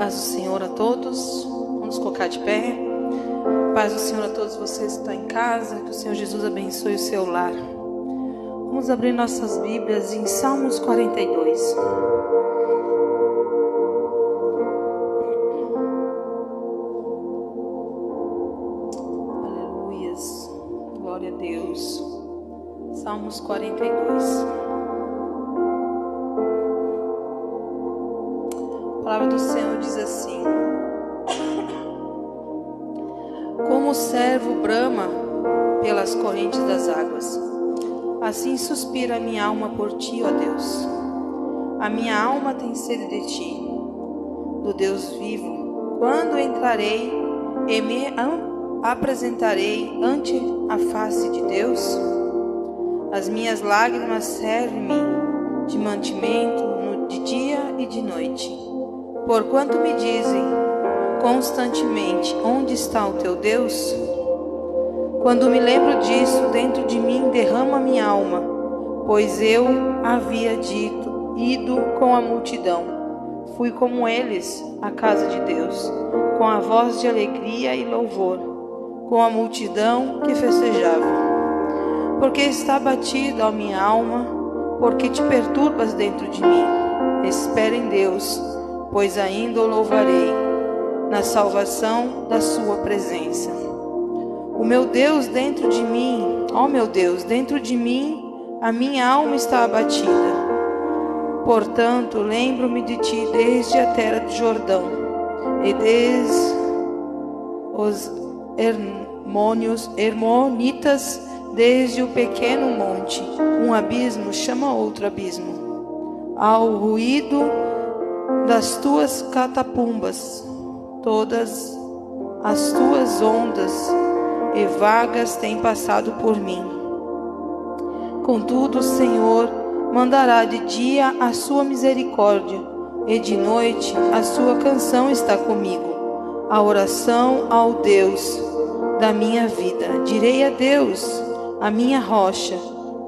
Paz do Senhor a todos. Vamos colocar de pé. Paz do Senhor a todos vocês que estão em casa. Que o Senhor Jesus abençoe o seu lar. Vamos abrir nossas Bíblias em Salmos 42. Aleluias. Glória a Deus. Salmos 42. A palavra do Senhor diz assim: como o servo brama pelas correntes das águas, assim suspira a minha alma por ti, ó Deus. A minha alma tem sede de ti, do Deus vivo. Quando entrarei e me apresentarei ante a face de Deus? As minhas lágrimas servem-me de mantimento de dia e de noite. Porquanto me dizem constantemente: onde está o teu Deus? Quando me lembro disso, dentro de mim derrama minha alma, pois eu havia ido com a multidão. Fui como eles à casa de Deus, com a voz de alegria e louvor, com a multidão que festejava. Porque está abatida a minha alma, porque te perturbas dentro de mim. Espera em Deus, pois ainda o louvarei, na salvação da sua presença. O meu Deus dentro de mim, ó meu Deus, dentro de mim, a minha alma está abatida. Portanto, lembro-me de ti desde a terra do Jordão, e desde os Hermonitas, desde o pequeno monte. Um abismo chama outro abismo. Ao ruído das tuas catapumbas, todas as tuas ondas e vagas têm passado por mim. Contudo, o Senhor mandará de dia a sua misericórdia, e de noite a sua canção está comigo, a oração ao Deus da minha vida. Direi a Deus, a minha rocha: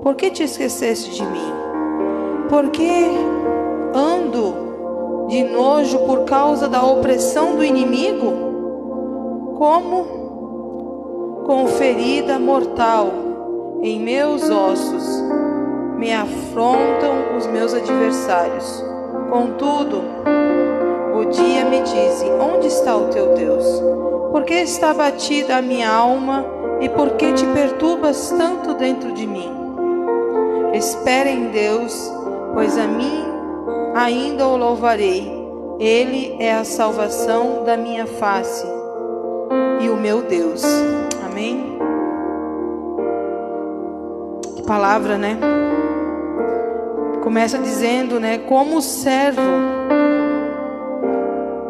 por que te esqueceste de mim? Por que ando de nojo por causa da opressão do inimigo? Como com ferida mortal em meus ossos me afrontam os meus adversários. Contudo, o dia me diz: onde está o teu Deus? Por que está abatida a minha alma e por que te perturbas tanto dentro de mim? Espera em Deus, pois a mim ainda o louvarei. Ele é a salvação da minha face e o meu Deus. Amém? Que palavra, né? Começa dizendo, né? Como o servo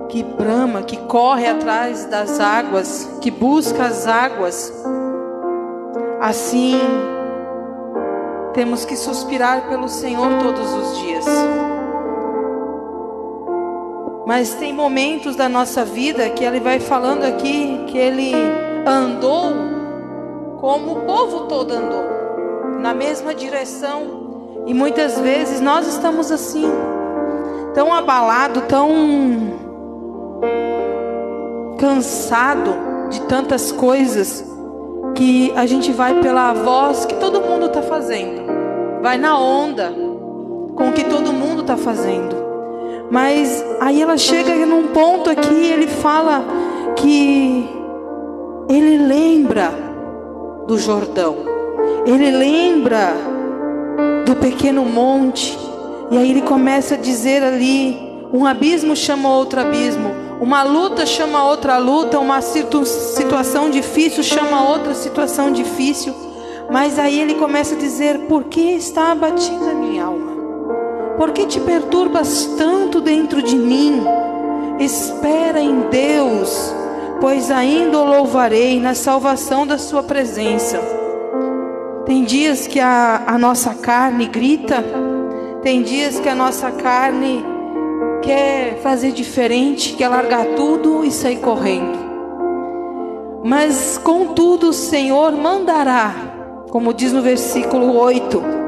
que brama, que corre atrás das águas, que busca as águas, assim temos que suspirar pelo Senhor todos os dias. Mas tem momentos da nossa vida que Ele vai falando aqui que Ele andou como o povo todo andou, na mesma direção. E muitas vezes nós estamos assim, tão abalado, tão cansado de tantas coisas, que a gente vai pela voz que todo mundo está fazendo, vai na onda com o que todo mundo está fazendo. Mas aí ela chega num ponto aqui, ele fala que ele lembra do Jordão, ele lembra do pequeno monte, e aí ele começa a dizer ali: um abismo chama outro abismo, uma luta chama outra luta, uma situação difícil chama outra situação difícil. Mas aí ele começa a dizer: por que está abatida a minha alma? Por que te perturbas tanto dentro de mim? Espera em Deus, pois ainda o louvarei, na salvação da sua presença. Tem dias que a nossa carne grita, tem dias que a nossa carne quer fazer diferente, quer largar tudo e sair correndo. Mas contudo o Senhor mandará, como diz no versículo 8,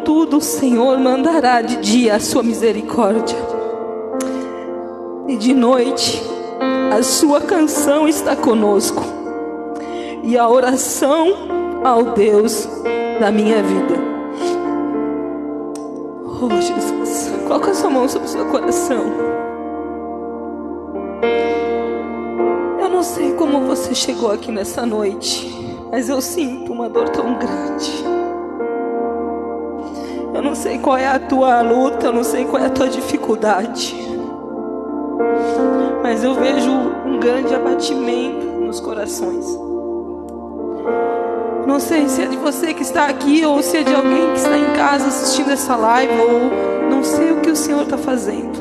contudo o Senhor mandará de dia a sua misericórdia, e de noite a sua canção está conosco, e a oração ao Deus da minha vida. Oh Jesus, coloca a sua mão sobre o seu coração. Eu não sei como você chegou aqui nessa noite, mas eu sinto uma dor tão grande. Eu não sei qual é a tua luta, eu não sei qual é a tua dificuldade, mas eu vejo um grande abatimento nos corações. Não sei se é de você que está aqui, ou se é de alguém que está em casa assistindo essa live, ou não sei o que o Senhor está fazendo,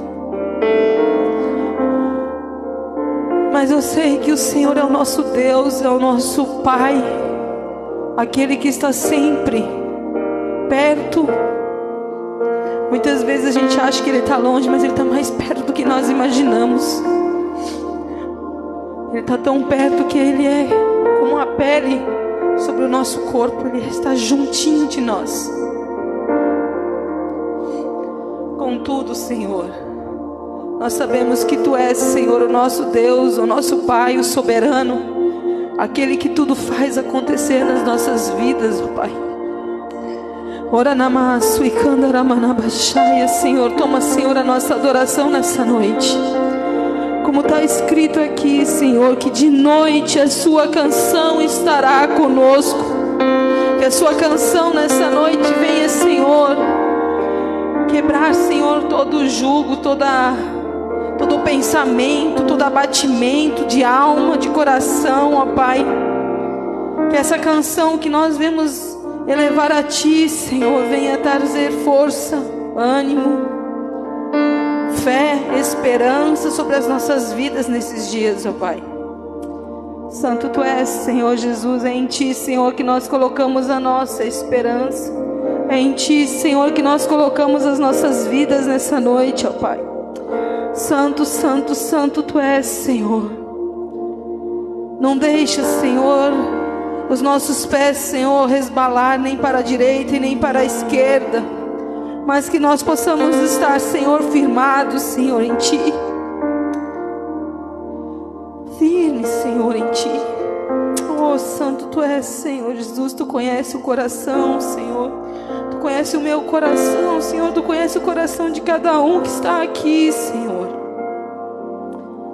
mas eu sei que o Senhor é o nosso Deus, é o nosso Pai, aquele que está sempre perto. Muitas vezes a gente acha que Ele está longe, mas Ele está mais perto do que nós imaginamos. Ele está tão perto que Ele é como a pele sobre o nosso corpo. Ele está juntinho de nós. Contudo, Senhor, nós sabemos que Tu és, Senhor, o nosso Deus, o nosso Pai, o soberano, aquele que tudo faz acontecer nas nossas vidas, ó Pai. Ora namasu e candaramanabaxaia, Senhor, toma, Senhor, a nossa adoração nessa noite. Como está escrito aqui, Senhor, que de noite a sua canção estará conosco. Que a sua canção nessa noite venha, Senhor, quebrar, Senhor, todo o jugo, todo o pensamento, todo abatimento de alma, de coração, ó Pai. Que essa canção que nós vemos elevar a Ti, Senhor, venha trazer força, ânimo, fé, esperança sobre as nossas vidas nesses dias, ó Pai. Santo Tu és, Senhor Jesus, é em Ti, Senhor, que nós colocamos a nossa esperança. É em Ti, Senhor, que nós colocamos as nossas vidas nessa noite, ó Pai. Santo, Santo, Santo Tu és, Senhor. Não deixa, Senhor, os nossos pés, Senhor, resbalar nem para a direita e nem para a esquerda, mas que nós possamos estar, Senhor, firmados, Senhor, em Ti. Firme, Senhor, em Ti. Oh, Santo Tu és, Senhor Jesus. Tu conhece o coração, Senhor. Tu conhece o meu coração, Senhor. Tu conhece o coração de cada um que está aqui, Senhor.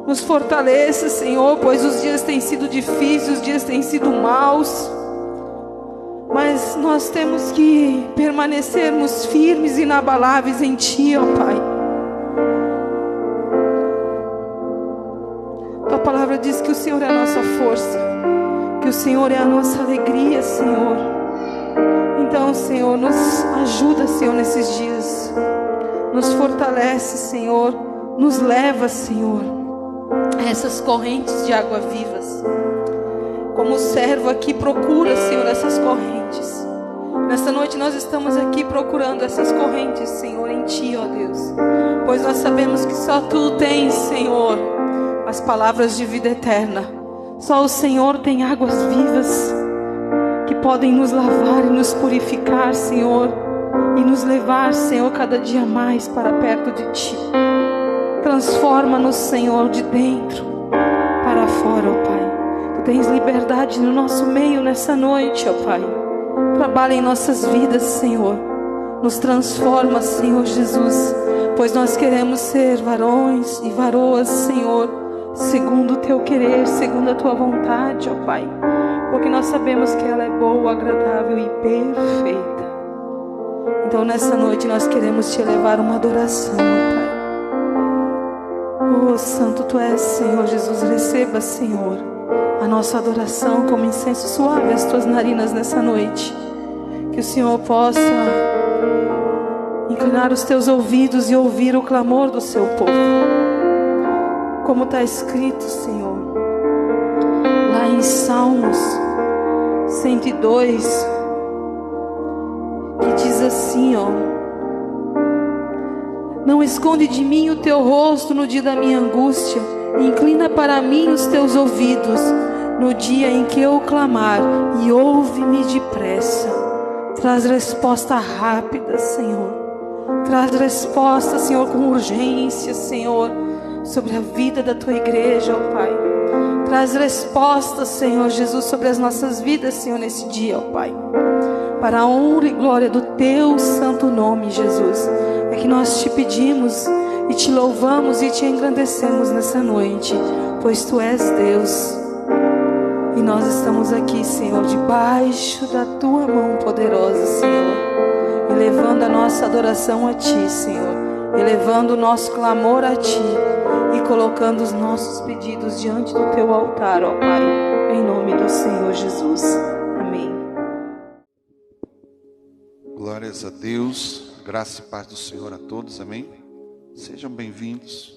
Nos fortaleça, Senhor, pois os dias têm sido difíceis, os dias têm sido maus, mas nós temos que permanecermos firmes e inabaláveis em Ti, ó Pai. Tua palavra diz que o Senhor é a nossa força, que o Senhor é a nossa alegria, Senhor. Então, Senhor, nos ajuda, Senhor, nesses dias. Nos fortalece, Senhor. Nos leva, Senhor, essas correntes de água vivas. Como o servo aqui procura, Senhor, essas correntes. Nessa noite nós estamos aqui procurando essas correntes, Senhor, em Ti, ó Deus. Pois nós sabemos que só Tu tens, Senhor, as palavras de vida eterna. Só o Senhor tem águas vivas que podem nos lavar e nos purificar, Senhor, e nos levar, Senhor, cada dia mais para perto de Ti. Transforma-nos, Senhor, de dentro para fora, ó Pai. Tu tens liberdade no nosso meio nessa noite, ó Pai. Trabalha em nossas vidas, Senhor. Nos transforma, Senhor Jesus, pois nós queremos ser varões e varoas, Senhor, segundo o Teu querer, segundo a Tua vontade, ó Pai. Porque nós sabemos que ela é boa, agradável e perfeita. Então nessa noite nós queremos Te elevar uma adoração, ó Pai. Oh, Santo Tu és, Senhor Jesus. Receba, Senhor, a nossa adoração como incenso suave às Tuas narinas nessa noite. Que o Senhor possa inclinar os Teus ouvidos e ouvir o clamor do Seu povo. Como está escrito, Senhor, lá em Salmos 102, que diz assim, ó: não esconde de mim o Teu rosto no dia da minha angústia, inclina para mim os Teus ouvidos no dia em que eu clamar, e ouve-me depressa. Traz resposta rápida, Senhor. Traz resposta, Senhor, com urgência, Senhor, sobre a vida da Tua igreja, ó Pai. Traz resposta, Senhor Jesus, sobre as nossas vidas, Senhor, nesse dia, ó Pai. Para a honra e glória do Teu santo nome, Jesus, é que nós te pedimos e te louvamos e te engrandecemos nessa noite, pois Tu és Deus. E nós estamos aqui, Senhor, debaixo da Tua mão poderosa, Senhor, elevando a nossa adoração a Ti, Senhor, elevando o nosso clamor a Ti e colocando os nossos pedidos diante do Teu altar, ó Pai, em nome do Senhor Jesus. Amém. Glórias a Deus, graça e paz do Senhor a todos, amém? Sejam bem-vindos.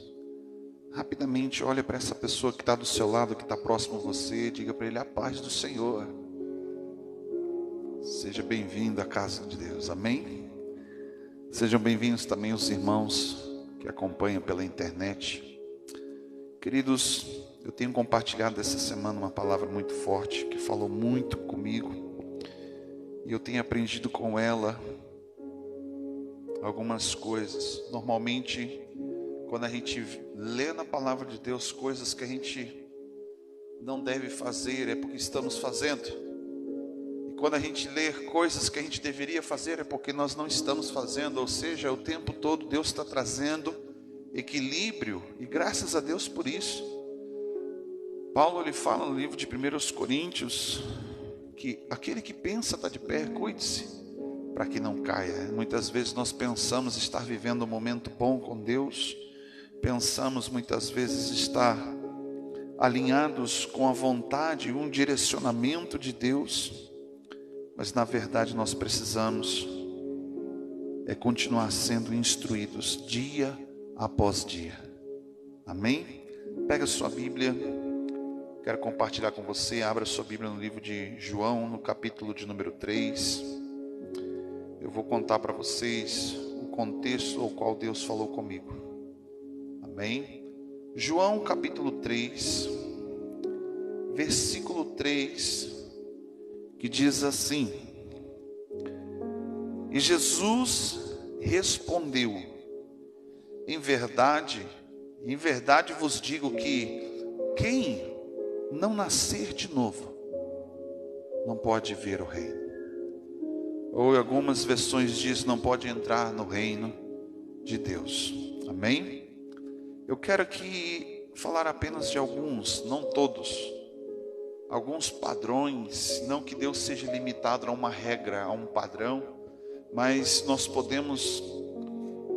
Rapidamente, olha para essa pessoa que está do seu lado, que está próximo a você, diga para ele: a paz do Senhor. Seja bem-vindo à casa de Deus, amém? Sejam bem-vindos também os irmãos que acompanham pela internet. Queridos, eu tenho compartilhado essa semana uma palavra muito forte, que falou muito comigo. E eu tenho aprendido com ela algumas coisas. Normalmente, quando a gente lê na palavra de Deus coisas que a gente não deve fazer, é porque estamos fazendo. E quando a gente lê coisas que a gente deveria fazer, é porque nós não estamos fazendo. Ou seja, o tempo todo Deus está trazendo equilíbrio. E graças a Deus por isso. Paulo, ele fala no livro de 1 Coríntios que aquele que pensa está de pé, cuide-se para que não caia. Muitas vezes nós pensamos estar vivendo um momento bom com Deus, pensamos muitas vezes estar alinhados com a vontade e um direcionamento de Deus, mas na verdade nós precisamos continuar sendo instruídos dia após dia, amém? Pega a sua Bíblia. Quero compartilhar com você, abra sua Bíblia no livro de João, no capítulo de número 3. Eu vou contar para vocês o contexto ao qual Deus falou comigo. Amém? João capítulo 3, versículo 3, que diz assim: E Jesus respondeu: em verdade vos digo que quem não nascer de novo não pode ver o reino. Ou em algumas versões diz, não pode entrar no reino de Deus. Amém? Eu quero aqui falar apenas de alguns, não todos, alguns padrões. Não que Deus seja limitado a uma regra, a um padrão, mas nós podemos,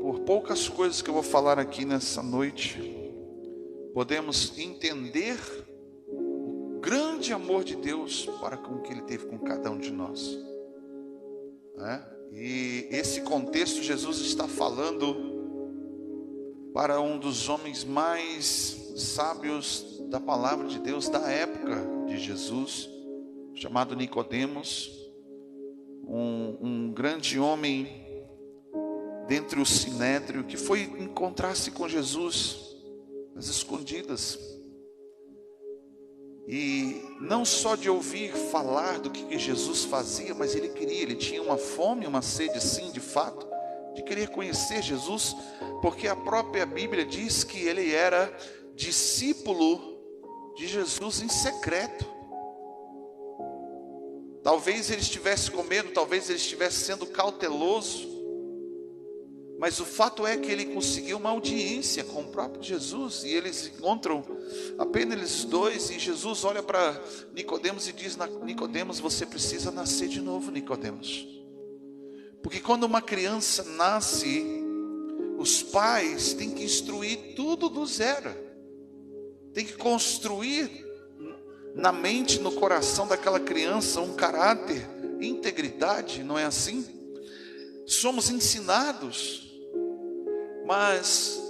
por poucas coisas que eu vou falar aqui nessa noite, podemos entender grande amor de Deus para com o que Ele teve com cada um de nós. E esse contexto Jesus está falando para um dos homens mais sábios da palavra de Deus da época de Jesus, chamado Nicodemos, um grande homem dentre o sinédrio, que foi encontrar-se com Jesus às escondidas. E não só de ouvir falar do que Jesus fazia, mas ele tinha uma fome, uma sede, sim, de fato, de querer conhecer Jesus, porque a própria Bíblia diz que ele era discípulo de Jesus em secreto. Talvez ele estivesse com medo, talvez ele estivesse sendo cauteloso, mas o fato é que ele conseguiu uma audiência com o próprio Jesus, e eles encontram apenas eles dois, e Jesus olha para Nicodemos e diz: Nicodemos, você precisa nascer de novo, Nicodemos. Porque quando uma criança nasce, os pais têm que instruir tudo do zero, tem que construir na mente, no coração daquela criança um caráter, integridade, não é assim? Somos ensinados. Mas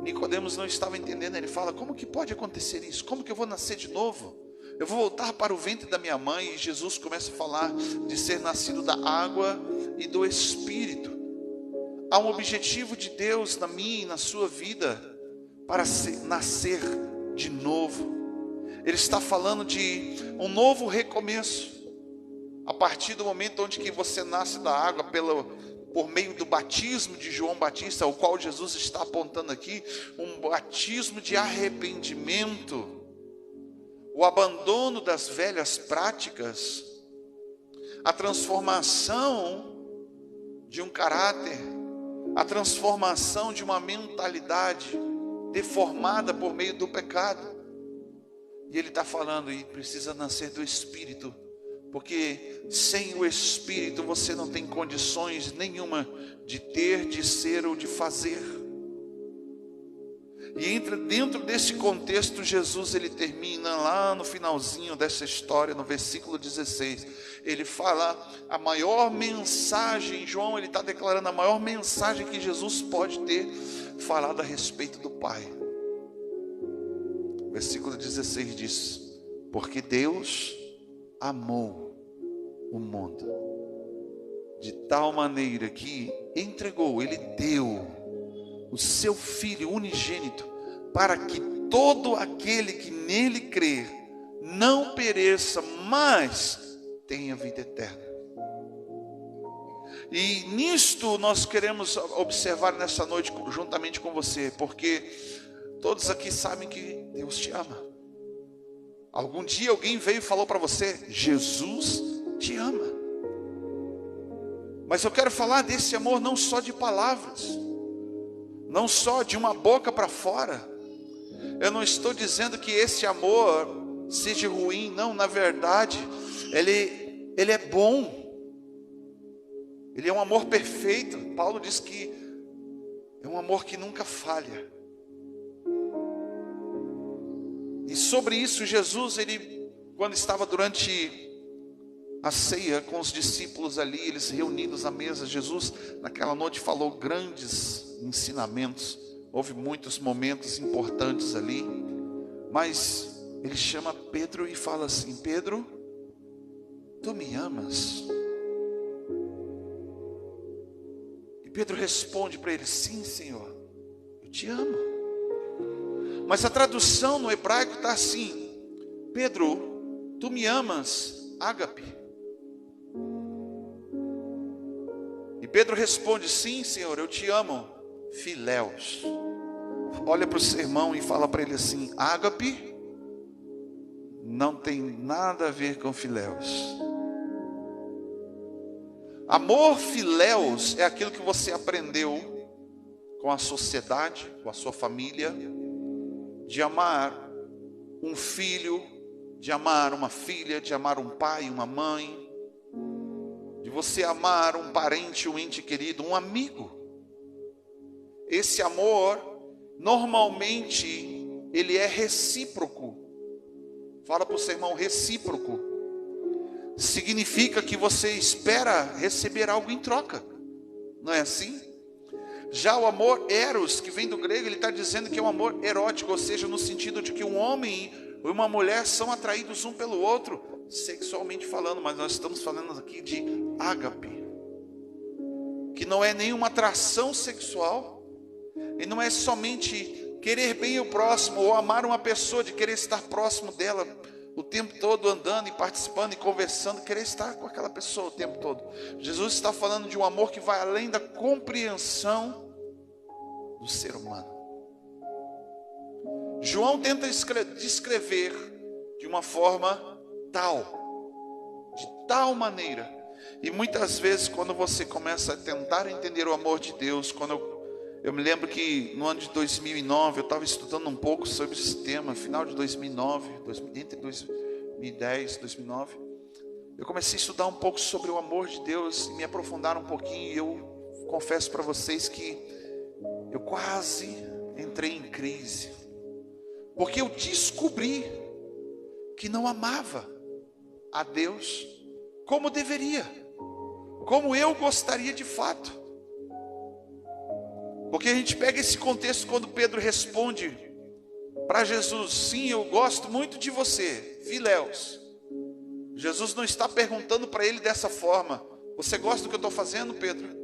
Nicodemos não estava entendendo. Ele fala: como que pode acontecer isso? Como que eu vou nascer de novo? Eu vou voltar para o ventre da minha mãe. E Jesus começa a falar de ser nascido da água e do Espírito. Há um objetivo de Deus na minha e na sua vida para nascer de novo. Ele está falando de um novo recomeço. a partir do momento onde que você nasce da água por meio do batismo de João Batista, ao qual Jesus está apontando aqui, um batismo de arrependimento, o abandono das velhas práticas, a transformação de um caráter, a transformação de uma mentalidade deformada por meio do pecado. E ele está falando, e precisa nascer do Espírito, porque sem o Espírito você não tem condições nenhuma de ter, de ser ou de fazer. E dentro desse contexto, Jesus ele termina lá no finalzinho dessa história, no versículo 16. Ele fala a maior mensagem, João ele está declarando a maior mensagem que Jesus pode ter falado a respeito do Pai. Versículo 16 diz: porque Deus amou o mundo de tal maneira que entregou, ele deu o seu Filho unigênito, para que todo aquele que nele crer não pereça, mas tenha vida eterna. E nisto nós queremos observar nessa noite juntamente com você, porque todos aqui sabem que Deus te ama. Algum dia alguém veio e falou para você: Jesus te ama. Mas eu quero falar desse amor não só de palavras, não só de uma boca para fora. Eu não estou dizendo que esse amor seja ruim, não, na verdade, ele é bom. Ele é um amor perfeito. Paulo diz que é um amor que nunca falha. E sobre isso Jesus, ele, quando estava durante a ceia com os discípulos ali, eles reunidos à mesa, Jesus naquela noite falou grandes ensinamentos. Houve muitos momentos importantes ali, mas ele chama Pedro e fala assim: Pedro, tu me amas? E Pedro responde para ele: sim, Senhor, eu te amo. Mas a tradução no hebraico está assim: Pedro, tu me amas, ágape? E Pedro responde: sim, Senhor, eu te amo, filéus. Olha para o seu irmão e fala para ele assim: ágape não tem nada a ver com filéus. Amor filéus é aquilo que você aprendeu com a sociedade, com a sua família, de amar um filho, de amar uma filha, de amar um pai, uma mãe, de você amar um parente, um ente querido, um amigo. Esse amor, normalmente, ele é recíproco. Fala para o seu irmão: recíproco. Significa que você espera receber algo em troca. Não é assim? Já o amor eros, que vem do grego, ele está dizendo que é um amor erótico, ou seja, no sentido de que um homem e uma mulher são atraídos um pelo outro, sexualmente falando, mas nós estamos falando aqui de ágape, que não é nenhuma atração sexual, e não é somente querer bem o próximo, ou amar uma pessoa, de querer estar próximo dela o tempo todo, andando e participando e conversando, querer estar com aquela pessoa o tempo todo. Jesus está falando de um amor que vai além da compreensão do ser humano. João tenta descrever de uma forma de tal maneira, e muitas vezes quando você começa a tentar entender o amor de Deus, eu me lembro que no ano de 2009, eu estava estudando um pouco sobre esse tema, final de 2009, entre 2010 e 2009, eu comecei a estudar um pouco sobre o amor de Deus, e me aprofundar um pouquinho, e eu confesso para vocês que eu quase entrei em crise, porque eu descobri que não amava a Deus como deveria, como eu gostaria de fato. Porque a gente pega esse contexto quando Pedro responde para Jesus: sim, eu gosto muito de você, filéus. Jesus não está perguntando para ele dessa forma: você gosta do que eu estou fazendo, Pedro?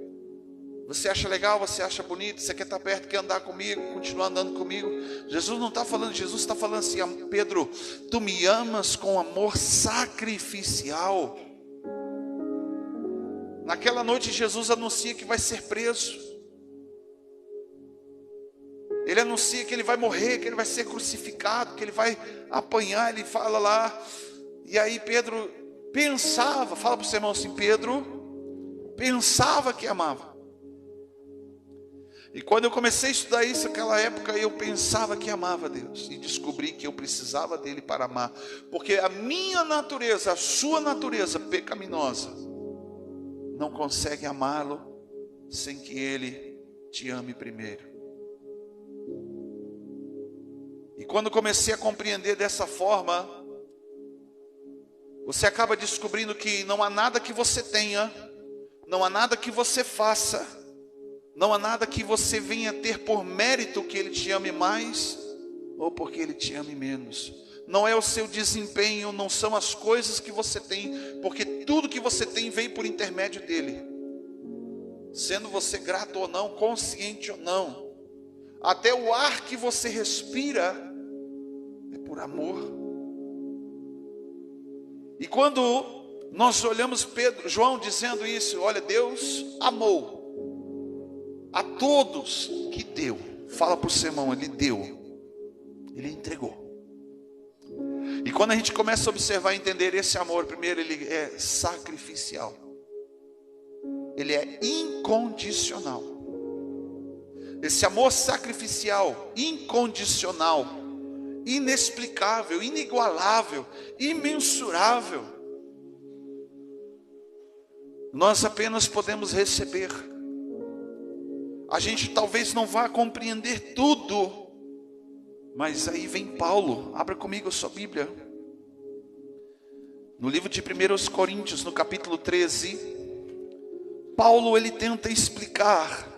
Você acha legal, você acha bonito, você quer estar perto, quer andar comigo, continuar andando comigo? Jesus não está falando, Jesus está falando assim: Pedro, tu me amas com amor sacrificial. Naquela noite Jesus anuncia que vai ser preso. Ele anuncia que ele vai morrer, que ele vai ser crucificado, que ele vai apanhar. Ele fala lá. E aí Pedro pensava, fala para o seu irmão assim, Pedro pensava que amava. E quando eu comecei a estudar isso naquela época, eu pensava que amava Deus. E descobri que eu precisava dele para amar. Porque a minha natureza, a sua natureza pecaminosa, não consegue amá-lo sem que ele te ame primeiro. E quando comecei a compreender dessa forma, você acaba descobrindo que não há nada que você tenha, não há nada que você faça, não há nada que você venha ter por mérito que ele te ame mais, ou porque ele te ame menos. Não é o seu desempenho, não são as coisas que você tem, porque tudo que você tem vem por intermédio dele. Sendo você grato ou não, consciente ou não, até o ar que você respira é por amor. E quando nós olhamos João dizendo isso, olha, Deus amou a todos que deu. Fala para o seu irmão, ele deu, ele entregou. E quando a gente começa a observar e entender esse amor, primeiro ele é sacrificial, ele é incondicional. Esse amor sacrificial, incondicional, inexplicável, inigualável, imensurável, nós apenas podemos receber. A gente talvez não vá compreender tudo, mas aí vem Paulo. Abra comigo a sua Bíblia, no livro de 1 Coríntios, no capítulo 13, Paulo ele tenta explicar.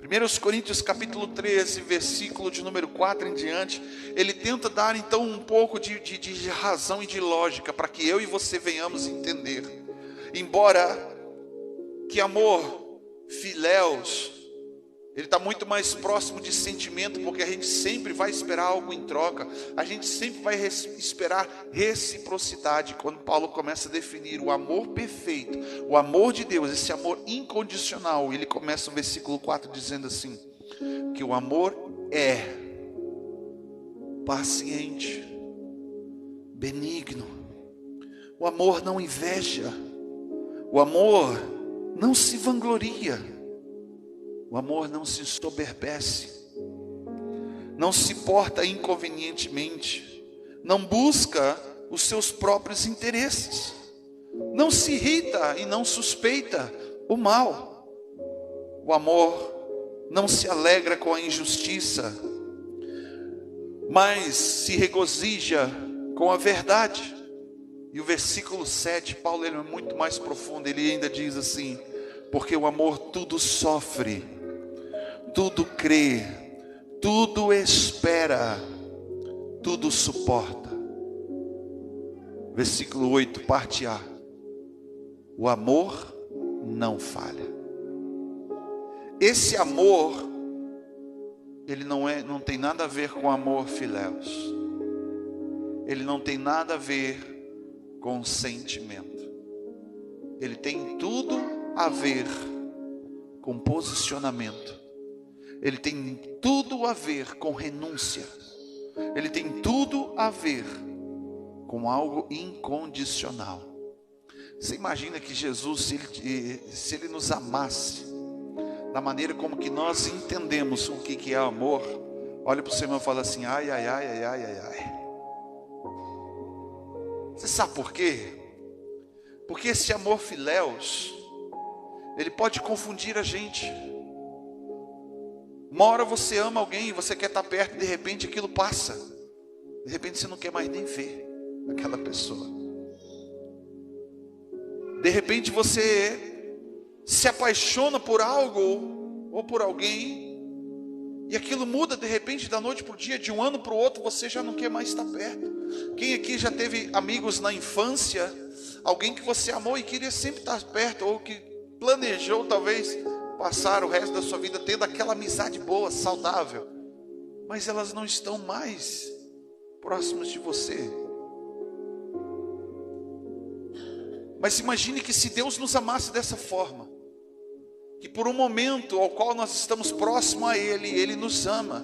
1 Coríntios capítulo 13, versículo de número 4 em diante, ele tenta dar então um pouco de razão e de lógica, para que eu e você venhamos entender. Embora que amor, filéus, ele está muito mais próximo de sentimento, porque a gente sempre vai esperar algo em troca, a gente sempre vai esperar reciprocidade. Quando Paulo começa a definir o amor perfeito, o amor de Deus, esse amor incondicional, ele começa o versículo 4 dizendo assim, que o amor é paciente, benigno, o amor não inveja, o amor não se vangloria, o amor não se ensoberbece, não se porta inconvenientemente, não busca os seus próprios interesses, não se irrita e não suspeita o mal. O amor não se alegra com a injustiça, mas se regozija com a verdade. E o versículo 7, Paulo ele é muito mais profundo, ele ainda diz assim, porque o amor tudo sofre, tudo crê, tudo espera, tudo suporta. Versículo 8, parte A. O amor não falha. Esse amor, ele não tem nada a ver com amor filéus. Ele não tem nada a ver com sentimento. Ele tem tudo a ver com posicionamento. Ele tem tudo a ver com renúncia. Ele tem tudo a ver com algo incondicional. Você imagina que Jesus, se ele nos amasse da maneira como que nós entendemos o que é amor, olha para o seu irmão e fala assim, ai, ai, ai, ai, ai, ai, ai. Você sabe por quê? Porque esse amor filéus, ele pode confundir a gente. Uma hora você ama alguém e você quer estar perto, de repente aquilo passa. De repente você não quer mais nem ver aquela pessoa. De repente você se apaixona por algo ou por alguém, e aquilo muda de repente da noite para o dia, de um ano para o outro, você já não quer mais estar perto. Quem aqui já teve amigos na infância, alguém que você amou e queria sempre estar perto, ou que planejou talvez passar o resto da sua vida tendo aquela amizade boa, saudável, mas elas não estão mais próximas de você? Mas imagine que se Deus nos amasse dessa forma, que por um momento ao qual nós estamos próximo a Ele, Ele nos ama.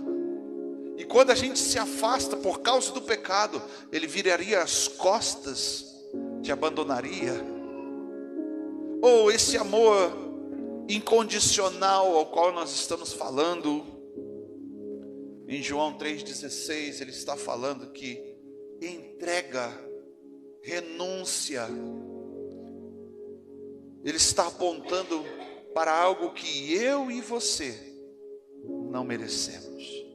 E quando a gente se afasta por causa do pecado, Ele viraria as costas, te abandonaria. Ou esse amor incondicional ao qual nós estamos falando, em João 3,16, Ele está falando que entrega, renúncia, Ele está apontando para algo que eu e você não merecemos.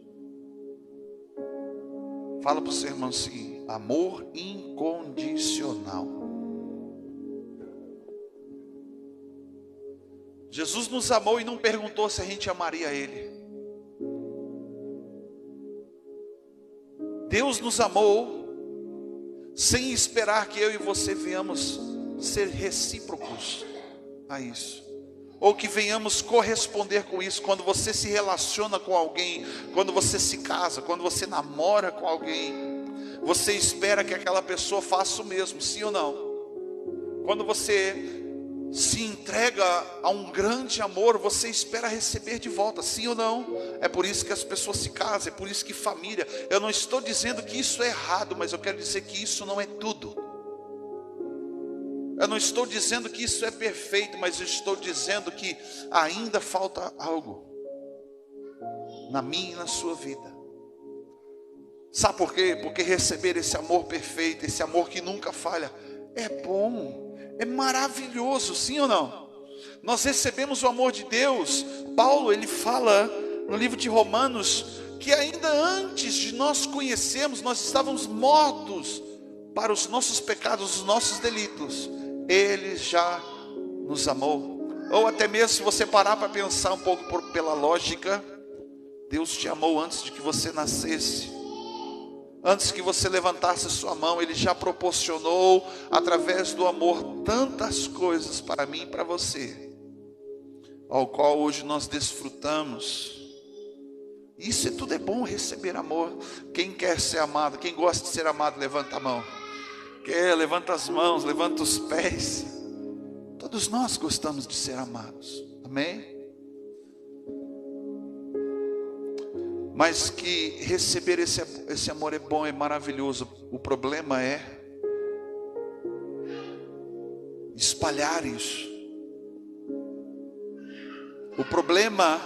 Fala para o seu irmão o seguinte: amor incondicional. Jesus nos amou e não perguntou se a gente amaria Ele. Deus nos amou sem esperar que eu e você venhamos ser recíprocos a isso, ou que venhamos corresponder com isso. Quando você se relaciona com alguém, quando você se casa, quando você namora com alguém, você espera que aquela pessoa faça o mesmo, sim ou não? Quando você se entrega a um grande amor, você espera receber de volta, sim ou não? É por isso que as pessoas se casam, é por isso que família. Eu não estou dizendo que isso é errado, mas eu quero dizer que isso não é tudo. Eu não estou dizendo que isso é perfeito, mas eu estou dizendo que ainda falta algo na minha e na sua vida. Sabe por quê? Porque receber esse amor perfeito, esse amor que nunca falha, é bom, é maravilhoso, sim ou não? Nós recebemos o amor de Deus. Paulo, ele fala no livro de Romanos, que ainda antes de nós conhecermos, nós estávamos mortos para os nossos pecados, os nossos delitos. Ele já nos amou. Ou até mesmo se você parar para pensar um pouco pela lógica, Deus te amou antes de que você nascesse. Antes que você levantasse a sua mão, Ele já proporcionou, através do amor, tantas coisas para mim e para você, ao qual hoje nós desfrutamos. Isso tudo é bom, receber amor. Quem quer ser amado, quem gosta de ser amado, levanta a mão. Quer, levanta as mãos, levanta os pés. Todos nós gostamos de ser amados, amém? Mas que receber esse amor é bom, é maravilhoso. O problema é espalhar isso. O problema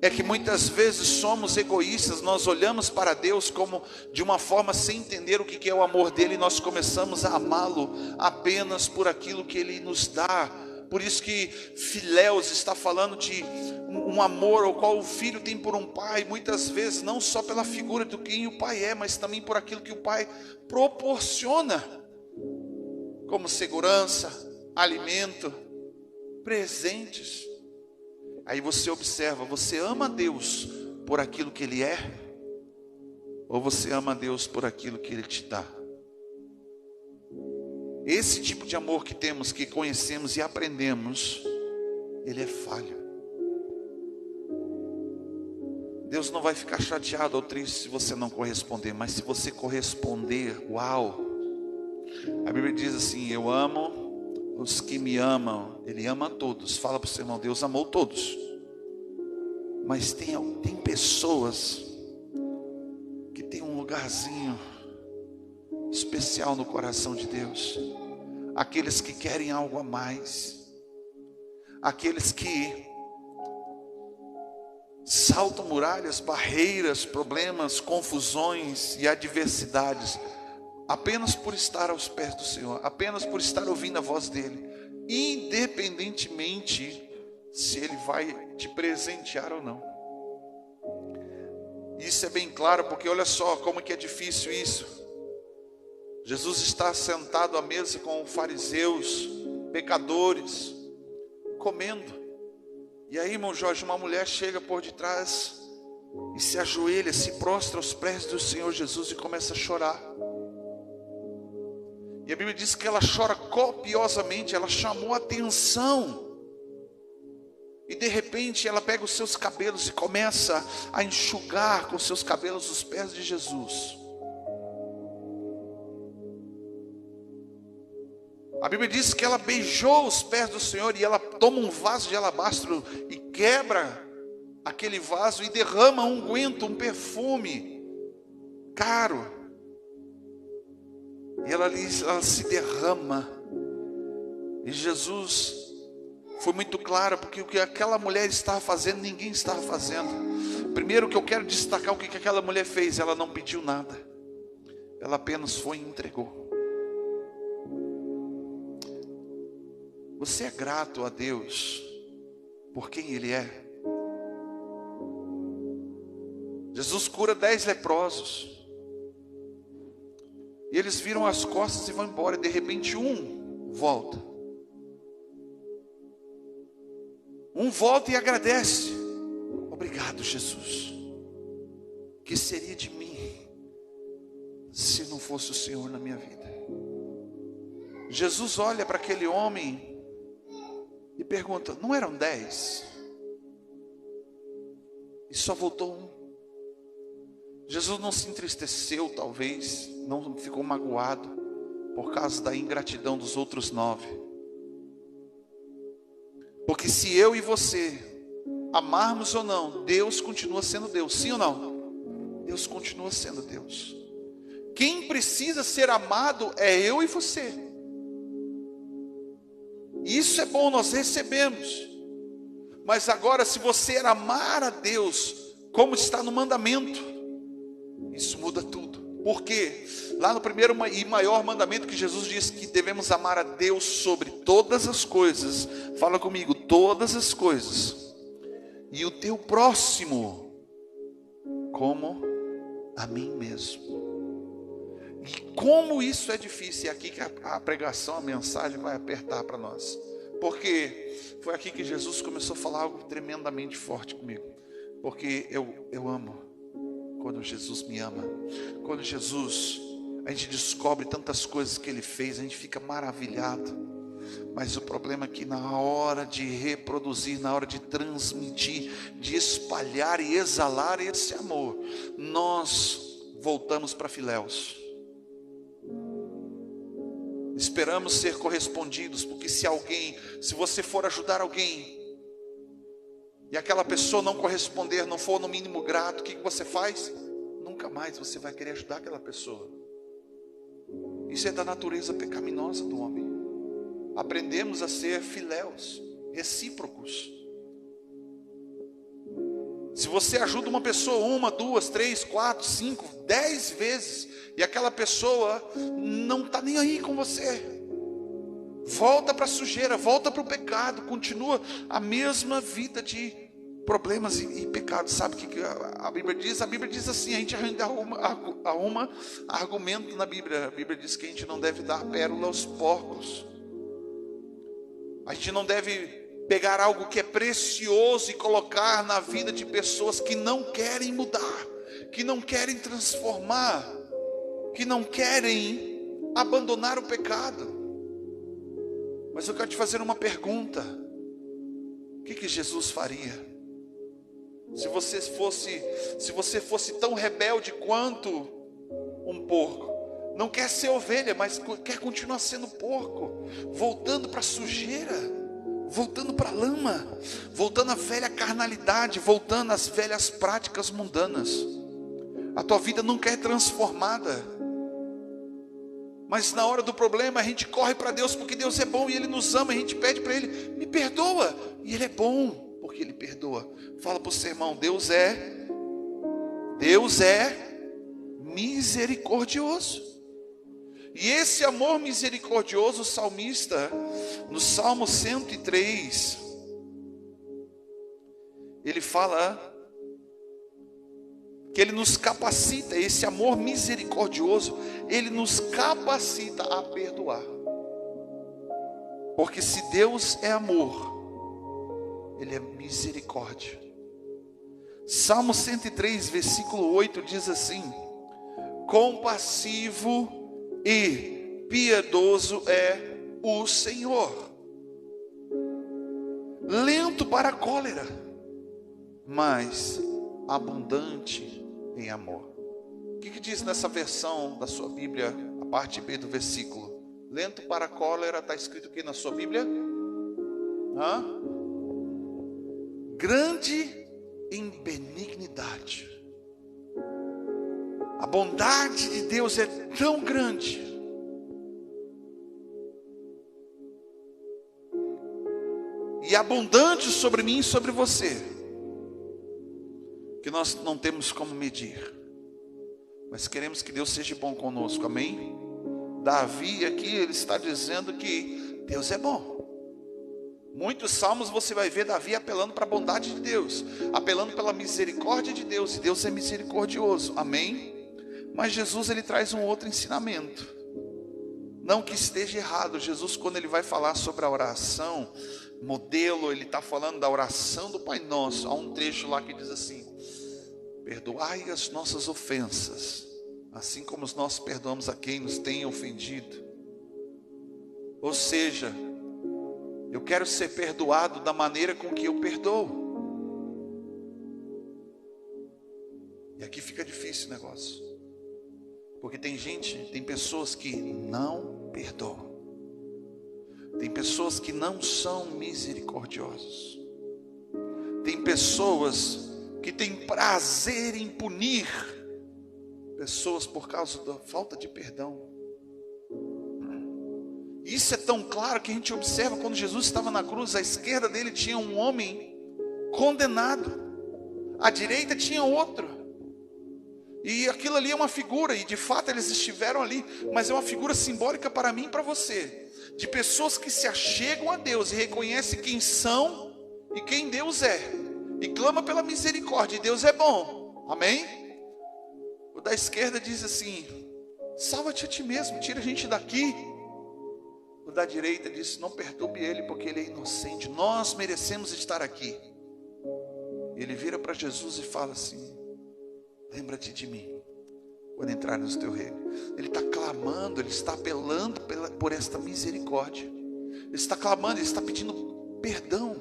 é que muitas vezes somos egoístas. Nós olhamos para Deus como de uma forma sem entender o que é o amor dele, e nós começamos a amá-lo apenas por aquilo que ele nos dá. Por isso que Filéus está falando de um amor ao qual o filho tem por um pai, muitas vezes não só pela figura do quem o pai é, mas também por aquilo que o pai proporciona, como segurança, alimento, presentes. Aí você observa, você ama Deus por aquilo que Ele é, ou você ama Deus por aquilo que Ele te dá? Esse tipo de amor que temos, que conhecemos e aprendemos, ele é falho. Deus não vai ficar chateado ou triste se você não corresponder, mas se você corresponder, uau! A Bíblia diz assim: eu amo os que me amam. Ele ama todos. Fala para o seu irmão: Deus amou todos. Mas tem pessoas que tem um lugarzinho especial no coração de Deus. Aqueles que querem algo a mais, aqueles que saltam muralhas, barreiras, problemas, confusões e adversidades, apenas por estar aos pés do Senhor, apenas por estar ouvindo a voz dEle, independentemente se Ele vai te presentear ou não. Isso é bem claro, porque olha só como que é difícil isso. Jesus está sentado à mesa com fariseus, pecadores, comendo. E aí, irmão Jorge, uma mulher chega por detrás e se ajoelha, se prostra aos pés do Senhor Jesus e começa a chorar. E a Bíblia diz que ela chora copiosamente, ela chamou a atenção. E de repente ela pega os seus cabelos e começa a enxugar com os seus cabelos os pés de Jesus. A Bíblia diz que ela beijou os pés do Senhor, e ela toma um vaso de alabastro e quebra aquele vaso e derrama um unguento, um perfume caro. E ela se derrama. E Jesus foi muito claro, porque o que aquela mulher estava fazendo, ninguém estava fazendo. Primeiro, que eu quero destacar o que aquela mulher fez. Ela não pediu nada, ela apenas foi e entregou. Você é grato a Deus por quem Ele é? Jesus cura 10 leprosos, e eles viram as costas e vão embora. De repente um volta e agradece. Obrigado, Jesus. O que seria de mim se não fosse o Senhor na minha vida? Jesus olha para aquele homem e pergunta: não eram 10? E só voltou um. Jesus não se entristeceu, talvez, não ficou magoado por causa da ingratidão dos outros 9. Porque se eu e você amarmos ou não, Deus continua sendo Deus, sim ou não? Deus continua sendo Deus. Quem precisa ser amado é eu e você. Isso é bom, nós recebemos. Mas agora, se você amar a Deus como está no mandamento, isso muda tudo. Por quê? Lá no primeiro e maior mandamento, que Jesus disse que devemos amar a Deus sobre todas as coisas. Fala comigo: todas as coisas. E o teu próximo como a mim mesmo. E como isso é difícil. É aqui que a pregação, a mensagem vai apertar para nós. Porque foi aqui que Jesus começou a falar algo tremendamente forte comigo. Porque eu amo quando Jesus me ama. Quando Jesus, a gente descobre tantas coisas que Ele fez, a gente fica maravilhado. Mas o problema é que na hora de reproduzir, na hora de transmitir, de espalhar e exalar esse amor, nós voltamos para Filéus. Esperamos ser correspondidos, porque se você for ajudar alguém, e aquela pessoa não corresponder, não for no mínimo grato, o que você faz? Nunca mais você vai querer ajudar aquela pessoa. Isso é da natureza pecaminosa do homem. Aprendemos a ser filéus, recíprocos. Se você ajuda uma pessoa 1, 2, 3, 4, 5, 10 vezes, e aquela pessoa não está nem aí com você, volta para a sujeira, volta para o pecado, continua a mesma vida de problemas e pecados. Sabe o que a Bíblia diz? A Bíblia diz assim, a gente ainda arruma argumento na Bíblia. A Bíblia diz que a gente não deve dar pérola aos porcos. A gente não deve pegar algo que é precioso e colocar na vida de pessoas que não querem mudar, que não querem transformar, que não querem abandonar o pecado. Mas eu quero te fazer uma pergunta: o que Jesus faria se você fosse tão rebelde quanto um porco? Não quer ser ovelha, mas quer continuar sendo porco, voltando para a sujeira, voltando para a lama, voltando à velha carnalidade, voltando às velhas práticas mundanas. A tua vida nunca é transformada, mas na hora do problema a gente corre para Deus, porque Deus é bom e Ele nos ama. A gente pede para Ele: me perdoa, e Ele é bom porque Ele perdoa. Fala para o seu irmão: Deus é misericordioso. E esse amor misericordioso, o salmista, no Salmo 103, ele fala que Ele nos capacita, esse amor misericordioso, Ele nos capacita a perdoar. Porque se Deus é amor, Ele é misericórdia. Salmo 103, versículo 8 diz assim: compassivo e piedoso é o Senhor, lento para a cólera, mas abundante em amor. O que diz nessa versão da sua Bíblia, a parte B do versículo? Lento para a cólera, está escrito aqui na sua Bíblia? Grande em benignidade. A bondade de Deus é tão grande e abundante sobre mim e sobre você, que nós não temos como medir, mas queremos que Deus seja bom conosco, amém? Davi aqui, ele está dizendo que Deus é bom. Muitos salmos você vai ver Davi apelando para a bondade de Deus, apelando pela misericórdia de Deus, e Deus é misericordioso, amém? Mas Jesus, ele traz um outro ensinamento, não que esteja errado. Jesus, quando ele vai falar sobre a oração modelo, ele está falando da oração do Pai Nosso. Há um trecho lá que diz assim: perdoai as nossas ofensas, assim como nós perdoamos a quem nos tem ofendido. Ou seja, eu quero ser perdoado da maneira com que eu perdoo. E aqui fica difícil o negócio, porque tem pessoas que não perdoam. Tem pessoas que não são misericordiosas. Tem pessoas que têm prazer em punir pessoas por causa da falta de perdão. Isso é tão claro que a gente observa quando Jesus estava na cruz. À esquerda dele tinha um homem condenado, à direita tinha outro. E aquilo ali é uma figura, e de fato eles estiveram ali, mas é uma figura simbólica para mim e para você, de pessoas que se achegam a Deus e reconhecem quem são e quem Deus é, e clama pela misericórdia, e Deus é bom, amém? O da esquerda diz assim: salva-te a ti mesmo, tira a gente daqui. O da direita diz: não perturbe ele, porque ele é inocente, nós merecemos estar aqui. Ele vira para Jesus e fala assim: lembra-te de mim quando entrar no teu reino. Ele está clamando, ele está apelando por esta misericórdia. Ele está clamando, ele está pedindo perdão.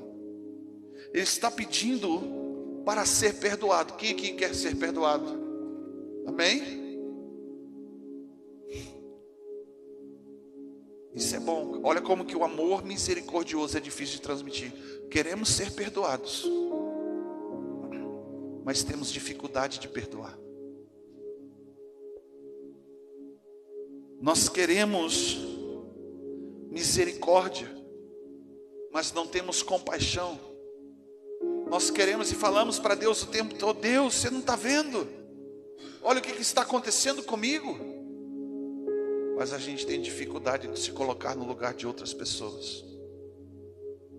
Ele está pedindo para ser perdoado. Quem aqui quer ser perdoado? Amém? Isso é bom. Olha como que o amor misericordioso é difícil de transmitir. Queremos ser perdoados, mas temos dificuldade de perdoar. Nós queremos misericórdia, mas não temos compaixão. Nós queremos e falamos para Deus o tempo todo: Deus, você não está vendo? Olha o que está acontecendo comigo. Mas a gente tem dificuldade de se colocar no lugar de outras pessoas.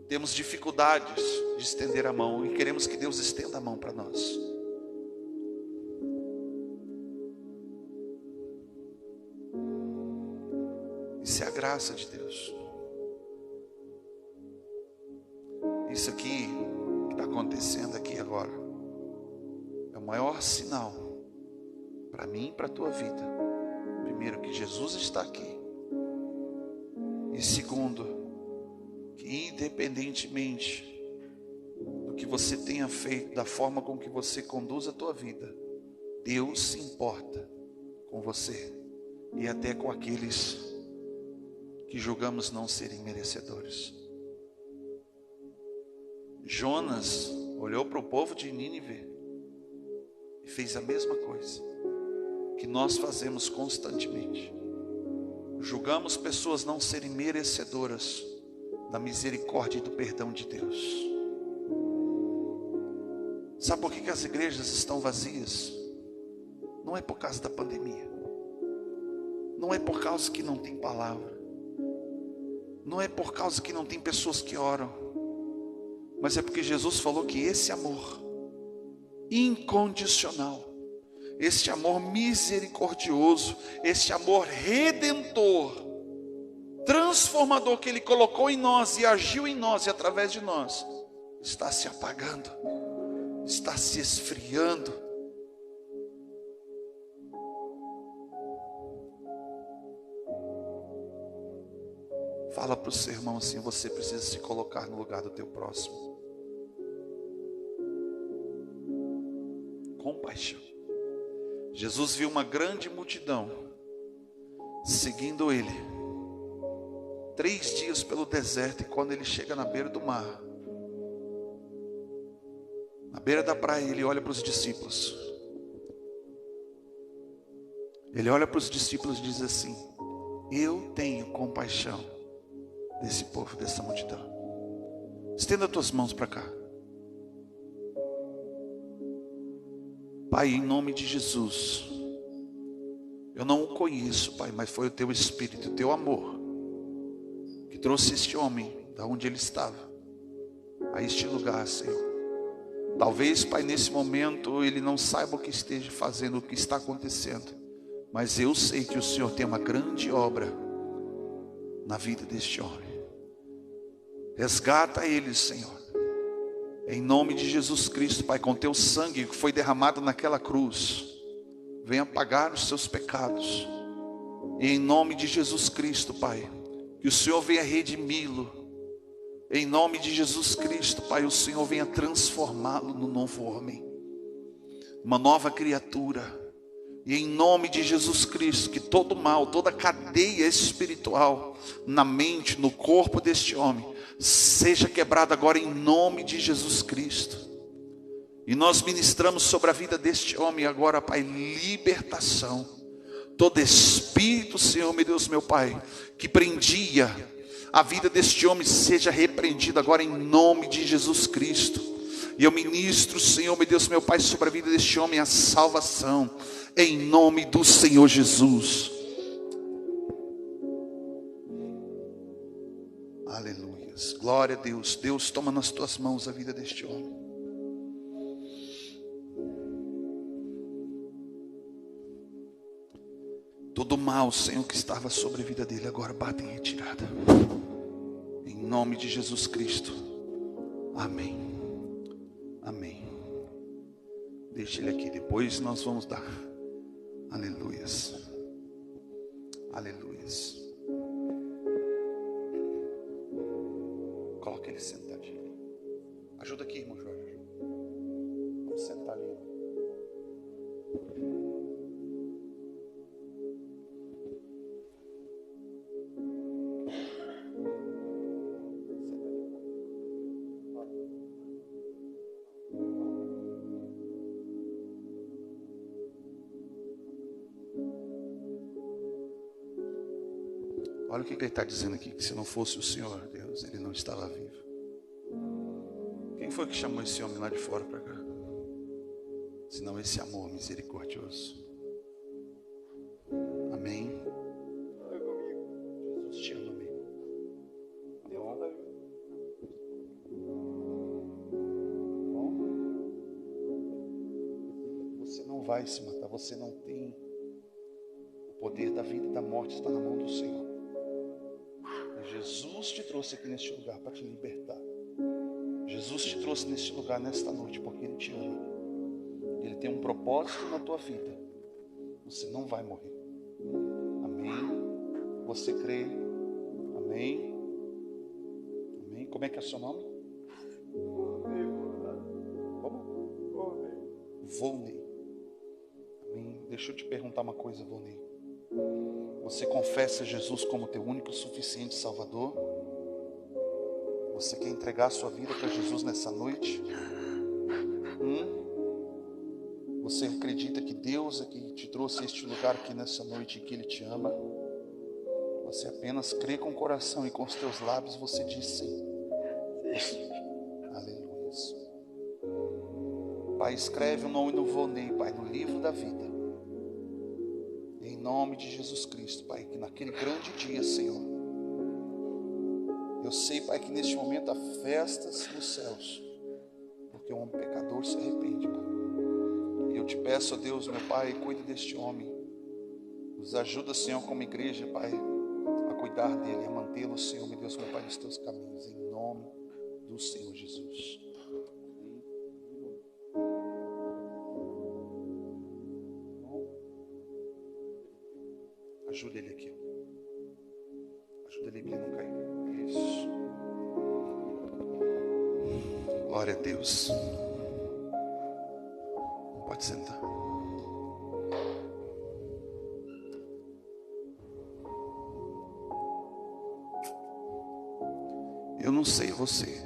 Temos dificuldades de estender a mão, e queremos que Deus estenda a mão para nós. Isso é a graça de Deus. Isso aqui que está acontecendo aqui agora é o maior sinal para mim e para a tua vida. Primeiro, que Jesus está aqui. E segundo, que independentemente do que você tenha feito, da forma com que você conduz a tua vida, Deus se importa com você e até com aqueles que julgamos não serem merecedores. Jonas olhou para o povo de Nínive e fez a mesma coisa que nós fazemos constantemente. Julgamos pessoas não serem merecedoras da misericórdia e do perdão de Deus. Sabe por que as igrejas estão vazias? Não é por causa da pandemia, não é por causa que não tem palavra, não é por causa que não tem pessoas que oram, mas é porque Jesus falou que esse amor incondicional, este amor misericordioso, este amor redentor, transformador que Ele colocou em nós e agiu em nós e através de nós, está se apagando, está se esfriando. Fala para o seu irmão assim: você precisa se colocar no lugar do teu próximo. Compaixão. Jesus viu uma grande multidão seguindo Ele, 3 dias pelo deserto, e quando ele chega na beira do mar, na beira da praia, ele olha para os discípulos. Ele olha para os discípulos e diz assim: eu tenho compaixão desse povo, dessa multidão. Estenda as tuas mãos para cá. Pai, em nome de Jesus, eu não o conheço, Pai, mas foi o teu Espírito, o teu amor, que trouxe este homem da onde ele estava a este lugar, Senhor. Talvez, Pai, nesse momento ele não saiba o que esteja fazendo, o que está acontecendo, mas eu sei que o Senhor tem uma grande obra na vida deste homem. Resgata ele, Senhor, em nome de Jesus Cristo, Pai, com teu sangue que foi derramado naquela cruz, venha pagar os seus pecados, e em nome de Jesus Cristo, Pai, que o Senhor venha redimi-lo, em nome de Jesus Cristo, Pai, o Senhor venha transformá-lo no novo homem, uma nova criatura. E em nome de Jesus Cristo, que todo mal, toda cadeia espiritual na mente, no corpo deste homem, seja quebrada agora em nome de Jesus Cristo. E nós ministramos sobre a vida deste homem agora, Pai, libertação. Todo espírito, Senhor, meu Deus, meu Pai, que prendia a vida deste homem, seja repreendido agora em nome de Jesus Cristo. E eu ministro, Senhor, meu Deus, meu Pai, sobre a vida deste homem a salvação, em nome do Senhor Jesus. Aleluia, glória a Deus. Deus, toma nas tuas mãos a vida deste homem. Todo mal, Senhor, que estava sobre a vida dele, agora bate em retirada, em nome de Jesus Cristo. Amém. Amém. Deixa ele aqui, depois nós vamos dar. Aleluias. Aleluias. Coloca ele sentadinho. Ajuda aqui, irmão Jorge. Vamos sentar ali. Olha o que ele está dizendo aqui, que se não fosse o Senhor Deus, ele não estava vivo. Quem foi que chamou esse homem lá de fora para cá? Senão esse amor misericordioso. Amém. Jesus te ama, amigo. Bom? Você não vai se matar, você não tem. O poder da vida e da morte está na mão do Senhor. Jesus te trouxe aqui neste lugar para te libertar. Jesus te trouxe neste lugar nesta noite porque Ele te ama. Ele tem um propósito na tua vida. Você não vai morrer. Amém? Você crê? Amém? Amém? Como é que é o seu nome? Como? Volney. Amém? Deixa eu te perguntar uma coisa, Volney. Você confessa Jesus como teu único e suficiente Salvador? Você quer entregar a sua vida para Jesus nessa noite? Você acredita que Deus é que te trouxe a este lugar aqui nessa noite e que Ele te ama? Você apenas crê com o coração e com os teus lábios você diz sim. Aleluia. Pai, escreve o nome do Volney, Pai, no livro da vida. Em nome de Jesus Cristo, Pai, que naquele grande dia, Senhor, eu sei, Pai, que neste momento há festas nos céus, porque um pecador se arrepende, Pai. E eu te peço, ó Deus, meu Pai, cuide deste homem. Nos ajuda, Senhor, como igreja, Pai, a cuidar dele, a mantê-lo, Senhor, meu Deus, meu Pai, nos teus caminhos, em nome do Senhor Jesus. Ajuda ele aqui. Ajuda ele para ele não cair. Isso. Glória a Deus. Pode sentar. sei você.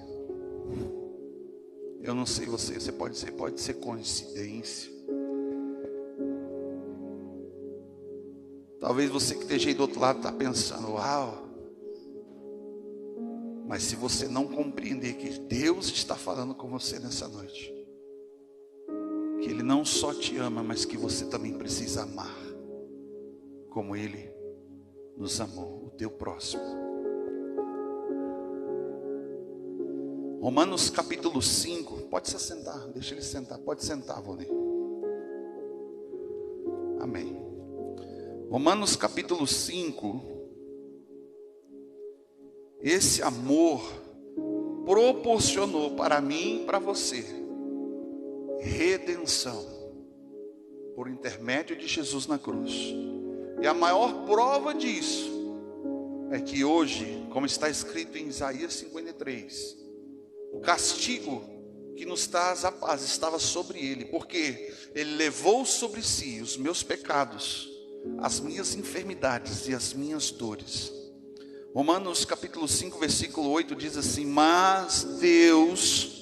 Eu não sei você. Você pode ser coincidência. Talvez você que esteja aí do outro lado está pensando, uau. Mas se você não compreender que Deus está falando com você nessa noite, que Ele não só te ama, mas que você também precisa amar, como Ele nos amou, o teu próximo. Romanos capítulo 5, pode se sentar, deixa ele sentar, pode sentar, Vônia. Amém. Romanos capítulo 5, esse amor proporcionou para mim e para você redenção por intermédio de Jesus na cruz. E a maior prova disso é que hoje, como está escrito em Isaías 53, o castigo que nos traz a paz estava sobre ele, porque ele levou sobre si os meus pecados, as minhas enfermidades e as minhas dores. Romanos capítulo 5, versículo 8 diz assim: mas Deus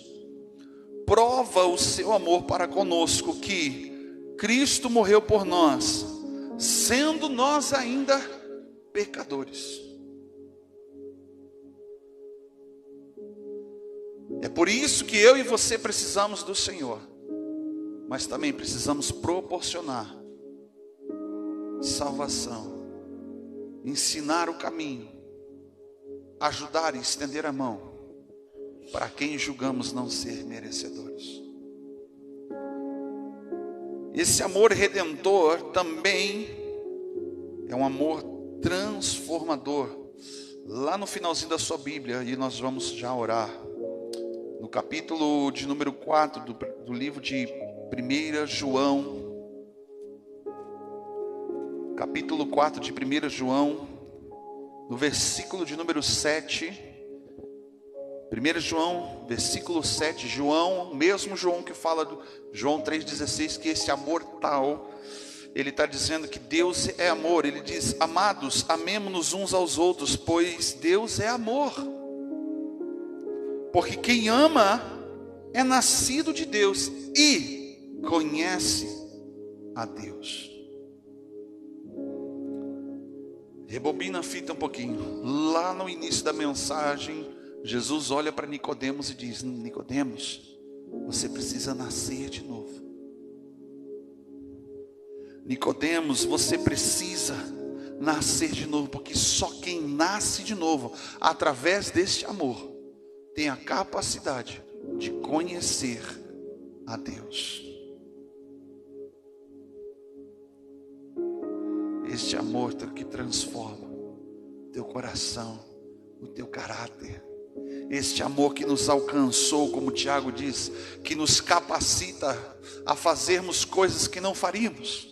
prova o seu amor para conosco, que Cristo morreu por nós, sendo nós ainda pecadores. É por isso que eu e você precisamos do Senhor, mas também precisamos proporcionar salvação, ensinar o caminho, ajudar e estender a mão para quem julgamos não ser merecedores. Esse amor redentor também é um amor transformador. Lá no finalzinho da sua Bíblia, e nós vamos já orar, no capítulo de número 4 do livro de 1 João, capítulo 4 de 1 João, no versículo de número 7, 1 João, versículo 7, João, mesmo João que fala do João 3,16, que esse amor tal, ele está dizendo que Deus é amor. Ele diz: amados, amemo-nos uns aos outros, pois Deus é amor. Porque quem ama é nascido de Deus e conhece a Deus. Rebobina a fita um pouquinho. Lá no início da mensagem, Jesus olha para Nicodemos e diz: Nicodemos, você precisa nascer de novo. Nicodemos, você precisa nascer de novo, porque só quem nasce de novo, através deste amor, tem a capacidade de conhecer a Deus. Este amor que transforma teu coração, o teu caráter. Este amor que nos alcançou, como Tiago diz, que nos capacita a fazermos coisas que não faríamos.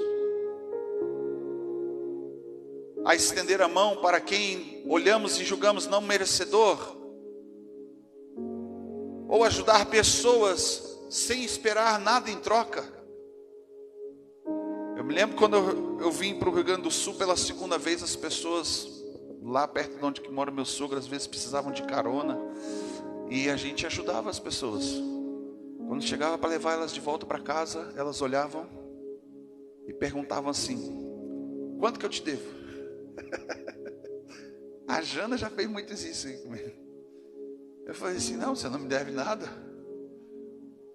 A estender a mão para quem olhamos e julgamos não merecedor. Ou ajudar pessoas sem esperar nada em troca. Eu me lembro quando eu vim para o Rio Grande do Sul pela segunda vez, as pessoas lá perto de onde que mora meu sogro, às vezes precisavam de carona, e a gente ajudava as pessoas. Quando chegava para levar elas de volta para casa, elas olhavam e perguntavam assim: quanto que eu te devo? A Jana já fez muito isso aí comigo. Eu falei assim: não, você não me deve nada,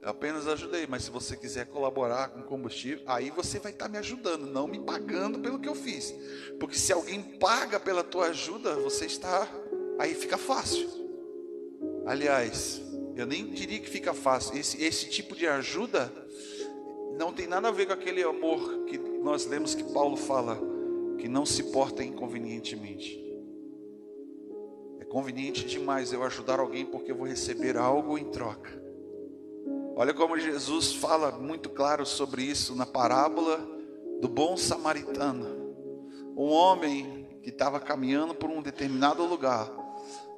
eu apenas ajudei, mas se você quiser colaborar com combustível, aí você vai estar me ajudando, não me pagando pelo que eu fiz. Porque se alguém paga pela tua ajuda, você está, aí fica fácil. Aliás, eu nem diria que fica fácil. Esse tipo de ajuda não tem nada a ver com aquele amor que nós lemos que Paulo fala, que não se porta inconvenientemente. É conveniente demais eu ajudar alguém porque eu vou receber algo em troca. Olha como Jesus fala muito claro sobre isso na parábola do bom samaritano. Um homem que estava caminhando por um determinado lugar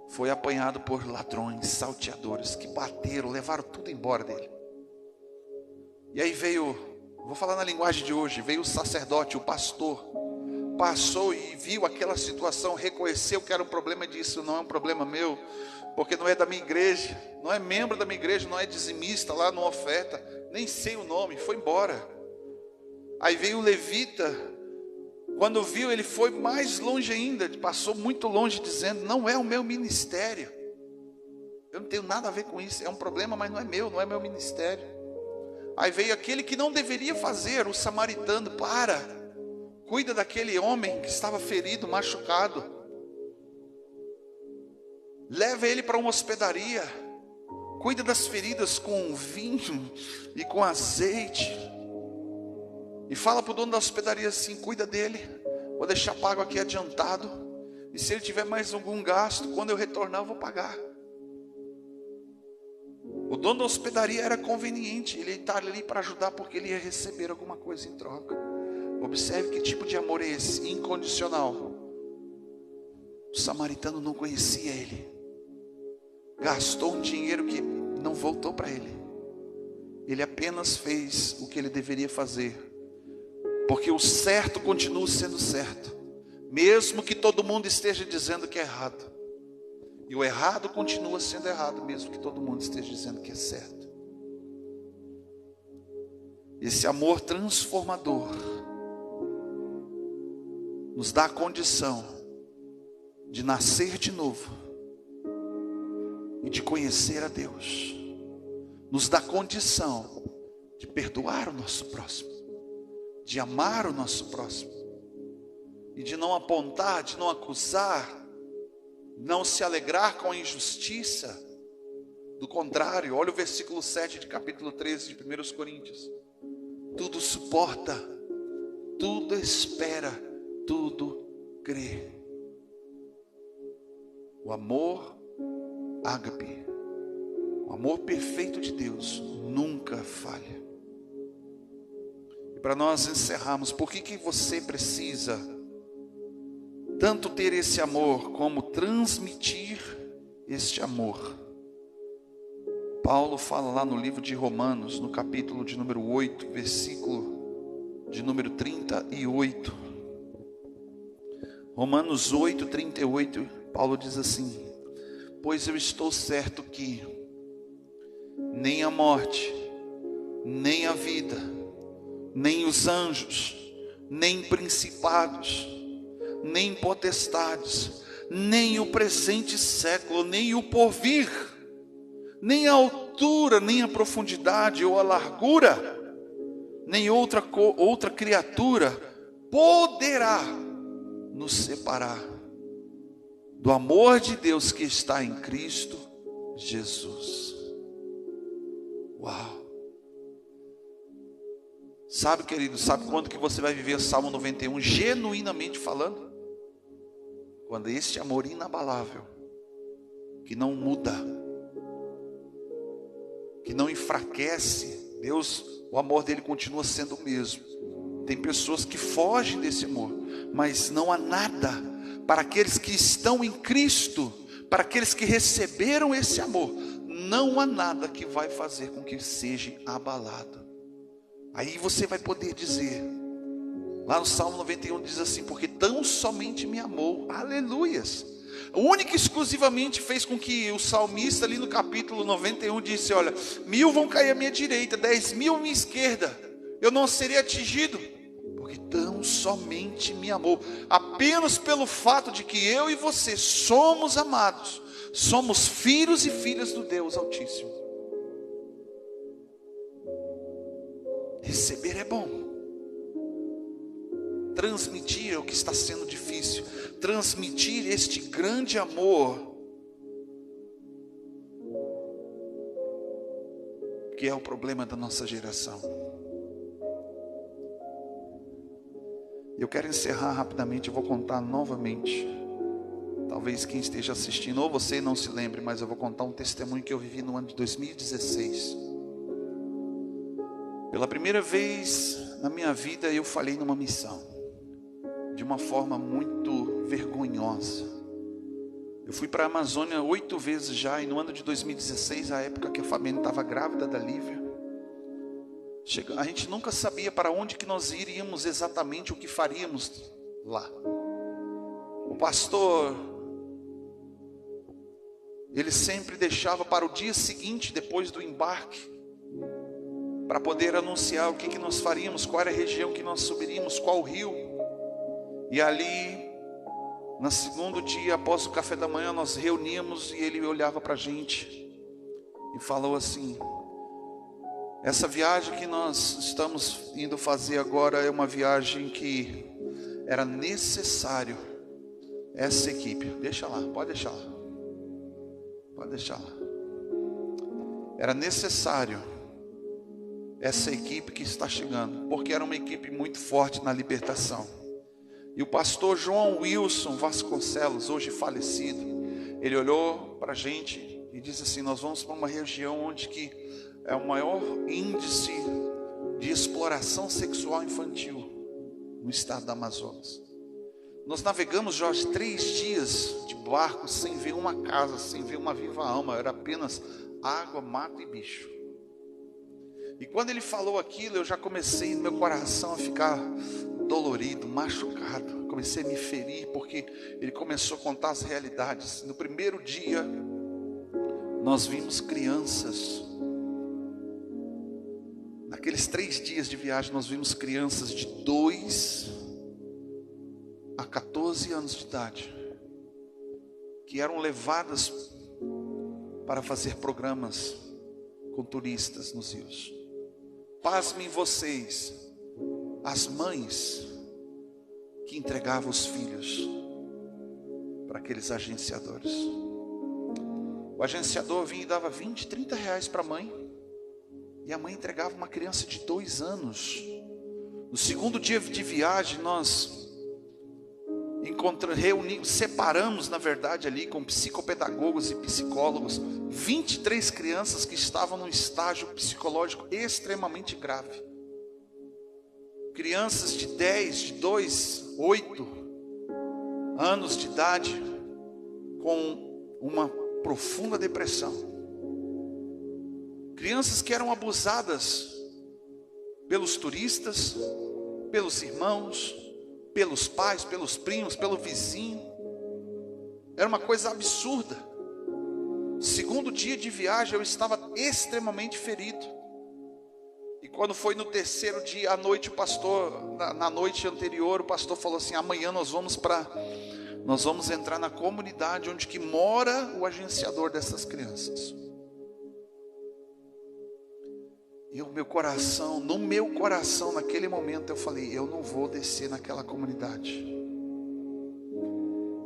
foi apanhado por ladrões, salteadores, que bateram, levaram tudo embora dele. E aí veio, vou falar na linguagem de hoje, veio o sacerdote, o pastor, passou e viu aquela situação, reconheceu que era um problema disso, não é um problema meu. porque não é da minha igreja, não é membro da minha igreja, não é dizimista lá, não oferta, nem sei o nome, foi embora. Aí veio o levita, quando viu, ele foi mais longe ainda, passou muito longe, dizendo: não é o meu ministério, eu não tenho nada a ver com isso, é um problema, mas não é meu ministério. Aí veio aquele que não deveria fazer, o samaritano: cuida daquele homem que estava ferido, machucado, leva ele para uma hospedaria, cuida das feridas com vinho e com azeite, e fala para o dono da hospedaria assim: cuida dele, vou deixar pago aqui adiantado, e se ele tiver mais algum gasto, quando eu retornar eu vou pagar. O dono da hospedaria era conveniente, ele estava ali para ajudar, porque ele ia receber alguma coisa em troca. Observe que tipo de amor é esse, incondicional. O samaritano não conhecia ele, gastou um dinheiro que não voltou para ele. Ele apenas fez o que ele deveria fazer, porque o certo continua sendo certo, mesmo que todo mundo esteja dizendo que é errado. E o errado continua sendo errado, mesmo que todo mundo esteja dizendo que é certo. Esse amor transformador nos dá a condição de nascer de novo e de conhecer a Deus. Nos dá condição de perdoar o nosso próximo, de amar o nosso próximo, e de não apontar, de não acusar, não se alegrar com a injustiça. Do contrário, olha o versículo 7 de capítulo 13 de 1 Coríntios. Tudo suporta, tudo espera, tudo crê. O amor ágape, o amor perfeito de Deus, nunca falha. E para nós encerrarmos, por que você precisa tanto ter esse amor, como transmitir este amor? Paulo fala lá no livro de Romanos, no capítulo de número 8, versículo de número 38. Romanos 8, 38, Paulo diz assim: pois eu estou certo que nem a morte, nem a vida, nem os anjos, nem principados, nem potestades, nem o presente século, nem o porvir, nem a altura, nem a profundidade ou a largura, nem outra criatura poderá nos separar do amor de Deus que está em Cristo Jesus. Uau! Sabe, querido, sabe quando que você vai viver o Salmo 91 genuinamente falando? Quando este amor inabalável, que não muda, que não enfraquece, Deus, o amor dele continua sendo o mesmo. Tem pessoas que fogem desse amor, mas não há nada para aqueles que estão em Cristo, para aqueles que receberam esse amor, não há nada que vai fazer com que seja abalado. Aí você vai poder dizer, lá no Salmo 91 diz assim: porque tão somente me amou, aleluias. Única e exclusivamente fez com que o salmista ali no capítulo 91 disse: olha, 1000 vão cair à minha direita, 10.000 à minha esquerda, eu não serei atingido, porque tão somente me amou. Apenas pelo fato de que eu e você somos amados, somos filhos e filhas do Deus Altíssimo. Receber é bom, transmitir é o que está sendo difícil. Transmitir este grande amor, que é o problema da nossa geração. Eu quero encerrar rapidamente, eu vou contar novamente. Talvez quem esteja assistindo, ou você não se lembre, mas eu vou contar um testemunho que eu vivi no ano de 2016. Pela primeira vez na minha vida eu falhei numa missão, de uma forma muito vergonhosa. Eu fui para a Amazônia 8 vezes já, e no ano de 2016, a época que a Fabiana estava grávida da Lívia, a gente nunca sabia para onde que nós iríamos exatamente, o que faríamos lá. O pastor ele sempre deixava para o dia seguinte, depois do embarque, para poder anunciar o que nós faríamos, qual era a região que nós subiríamos, qual rio. E ali, no segundo dia, após o café da manhã, nós reuníamos e ele olhava para a gente e falou assim: essa viagem que nós estamos indo fazer agora é uma viagem que era necessário essa equipe. Deixa lá, pode deixar lá. Pode deixar lá. Era necessário essa equipe que está chegando, porque era uma equipe muito forte na libertação. E o pastor João Wilson Vasconcelos, hoje falecido, ele olhou para a gente e disse assim: nós vamos para uma região onde que é o maior índice de exploração sexual infantil no estado do Amazonas. Nós navegamos, Jorge, 3 dias de barco sem ver uma casa, sem ver uma viva alma. Era apenas água, mato e bicho. E quando ele falou aquilo, eu já comecei no meu coração a ficar dolorido, machucado. Comecei a me ferir, porque ele começou a contar as realidades. No primeiro dia, nós vimos crianças. Naqueles 3 dias de viagem, nós vimos crianças de 2 a 14 anos de idade, que eram levadas para fazer programas com turistas nos rios. Pasmem vocês, as mães que entregavam os filhos para aqueles agenciadores. O agenciador vinha e dava 20, 30 reais para a mãe, e a mãe entregava uma criança de 2 anos. No segundo dia de viagem, nós separamos, na verdade, ali com psicopedagogos e psicólogos, 23 crianças que estavam num estágio psicológico extremamente grave. Crianças de 10, de 2, 8 anos de idade, com uma profunda depressão. Crianças que eram abusadas pelos turistas, pelos irmãos, pelos pais, pelos primos, pelo vizinho. Era uma coisa absurda. Segundo dia de viagem, eu estava extremamente ferido. E quando foi no terceiro dia, à noite, o pastor, na noite anterior, o pastor falou assim: amanhã nós vamos entrar na comunidade onde que mora o agenciador dessas crianças. E no meu coração, naquele momento, eu falei: eu não vou descer naquela comunidade.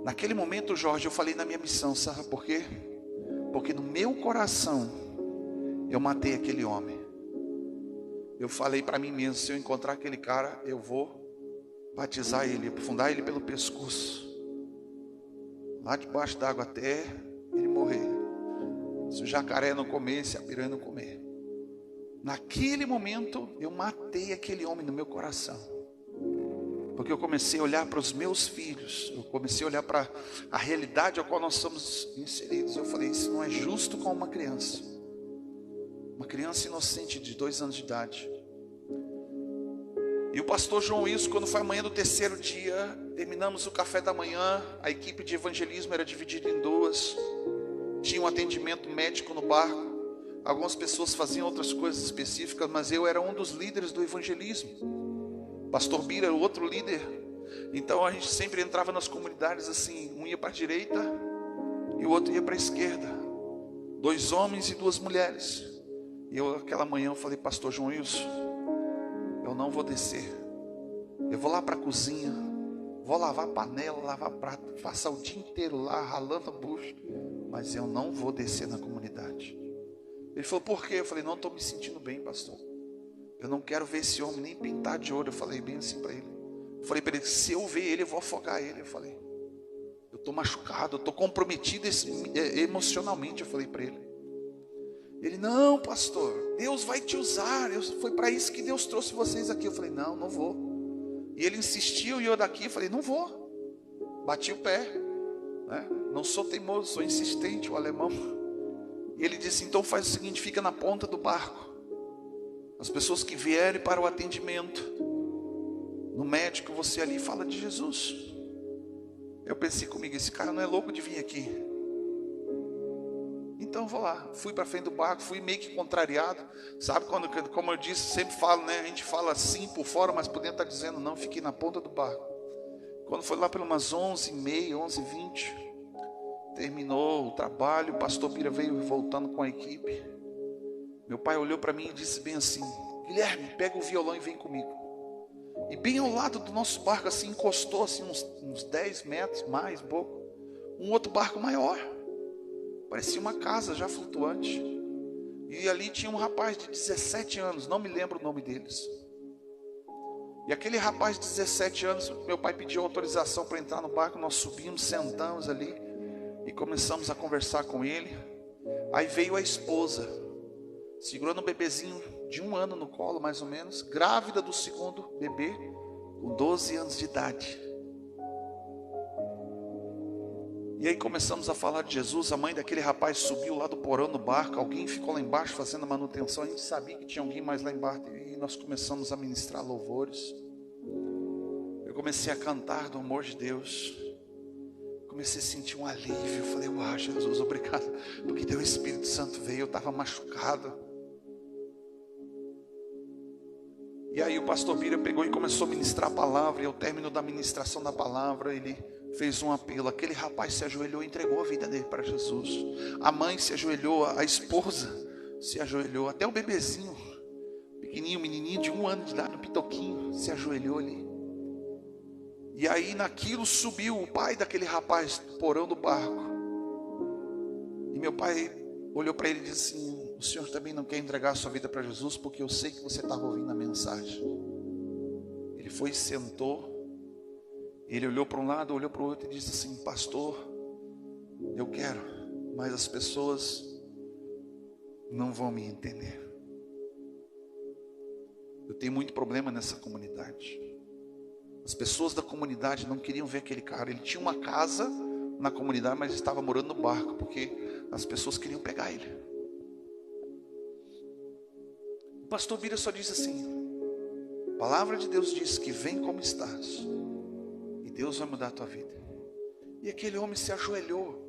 Naquele momento, Jorge, eu falei na minha missão, sabe por quê? Porque no meu coração, eu matei aquele homem. Eu falei para mim mesmo: se eu encontrar aquele cara, eu vou batizar ele, afundar ele pelo pescoço, lá debaixo d'água até ele morrer. Se o jacaré não comer, se a piranha não comer. Naquele momento, eu matei aquele homem no meu coração. Porque eu comecei a olhar para os meus filhos. Eu comecei a olhar para a realidade a qual nós somos inseridos. Eu falei: isso não é justo com uma criança. Uma criança inocente de 2 anos de idade. E o pastor João Wilson, quando foi a manhã do terceiro dia, terminamos o café da manhã. A equipe de evangelismo era dividida em 2. Tinha um atendimento médico no barco. Algumas pessoas faziam outras coisas específicas, mas eu era um dos líderes do evangelismo. Pastor Bira era o outro líder. Então a gente sempre entrava nas comunidades assim, um ia para a direita e o outro ia para a esquerda. 2 homens e 2 mulheres. E eu, aquela manhã, eu falei: pastor João Wilson, eu não vou descer. Eu vou lá para a cozinha, vou lavar panela, lavar prato, passar o dia inteiro lá ralando a bucha, mas eu não vou descer na comunidade. Ele falou: por quê? Eu falei: não estou me sentindo bem, pastor. Eu não quero ver esse homem nem pintar de ouro. Eu falei bem assim para ele. Eu falei para ele: se eu ver ele, eu vou afogar ele. Eu falei: eu estou machucado, eu estou comprometido emocionalmente. Eu falei para ele. Ele: não, pastor, Deus vai te usar. Foi para isso que Deus trouxe vocês aqui. Eu falei: não, não vou. E ele insistiu e eu daqui. Eu falei: não vou. Bati o pé, né? Não sou teimoso, sou insistente, o alemão. E ele disse: então faz o seguinte, fica na ponta do barco. As pessoas que vierem para o atendimento, no médico, você ali fala de Jesus. Eu pensei comigo: esse cara não é louco de vir aqui. Então eu vou lá. Fui para frente do barco, fui meio que contrariado. Sabe, como eu disse, sempre falo, né? A gente fala assim por fora, mas por dentro está dizendo não, fiquei na ponta do barco. Quando foi lá pelas umas 11h30, 11h20, terminou o trabalho, o pastor Bira veio voltando com a equipe. Meu pai olhou para mim e disse bem assim: Guilherme, pega o violão e vem comigo. E bem ao lado do nosso barco, assim, encostou assim, uns 10 metros, mais um pouco, um outro barco maior. Parecia uma casa já flutuante. E ali tinha um rapaz de 17 anos, não me lembro o nome deles. E aquele rapaz de 17 anos, meu pai pediu autorização para entrar no barco. Nós subimos, sentamos ali e começamos a conversar com ele. Aí veio a esposa, segurando um bebezinho de 1 ano no colo, mais ou menos, grávida do segundo bebê, com 12 anos de idade. E aí começamos a falar de Jesus. A mãe daquele rapaz subiu lá do porão no barco. Alguém ficou lá embaixo fazendo a manutenção. A gente sabia que tinha alguém mais lá embaixo. E nós começamos a ministrar louvores. Eu comecei a cantar do amor de Deus. Comecei a sentir um alívio. Eu falei: uau, Jesus, obrigado, porque teu Espírito Santo veio. Eu estava machucado. E aí o pastor Bira pegou e começou a ministrar a palavra. E ao término da ministração da palavra, ele fez um apelo. Aquele rapaz se ajoelhou e entregou a vida dele para Jesus. A mãe se ajoelhou, a esposa se ajoelhou, até o bebezinho pequenininho, menininho de 1 ano de idade, um pitoquinho, se ajoelhou ali. E aí naquilo subiu o pai daquele rapaz do porão do barco. E meu pai olhou para ele e disse assim: o senhor também não quer entregar a sua vida para Jesus? Porque eu sei que você estava ouvindo a mensagem. Ele foi e sentou. Ele olhou para um lado, olhou para o outro e disse assim: pastor, eu quero, mas as pessoas não vão me entender. Eu tenho muito problema nessa comunidade. As pessoas da comunidade não queriam ver aquele cara. Ele tinha uma casa na comunidade, mas estava morando no barco, porque as pessoas queriam pegar ele. O pastor Bira só disse assim: a palavra de Deus diz que vem como estás, e Deus vai mudar a tua vida. E aquele homem se ajoelhou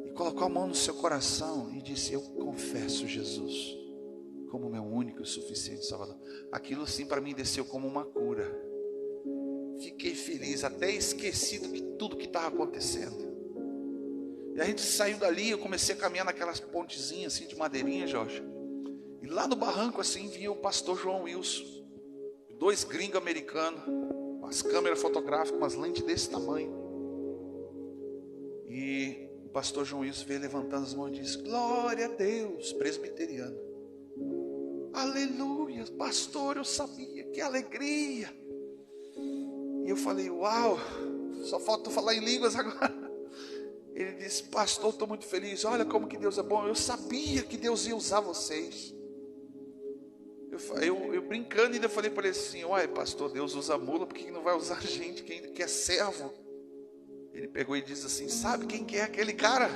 e colocou a mão no seu coração e disse: eu confesso Jesus como meu único e suficiente Salvador. Aquilo sim para mim desceu como uma cura. Fiquei feliz, até esquecido de tudo que estava acontecendo. E a gente saiu dali, eu comecei a caminhar naquelas pontezinhas assim de madeirinha, Jorge. E lá no barranco assim vinha o pastor João Wilson, 2 gringos americanos, umas câmeras fotográficas, umas lentes desse tamanho. E o pastor João Wilson veio levantando as mãos e disse: glória a Deus, presbiteriano. Aleluia, pastor, eu sabia, que alegria. E eu falei: uau, só falta falar em línguas agora. Ele disse: pastor, estou muito feliz, olha como que Deus é bom. Eu sabia que Deus ia usar vocês. Eu brincando ainda falei para ele assim: uai, pastor, Deus usa mula, por que não vai usar gente que é servo? Ele pegou e disse assim: sabe quem que é aquele cara?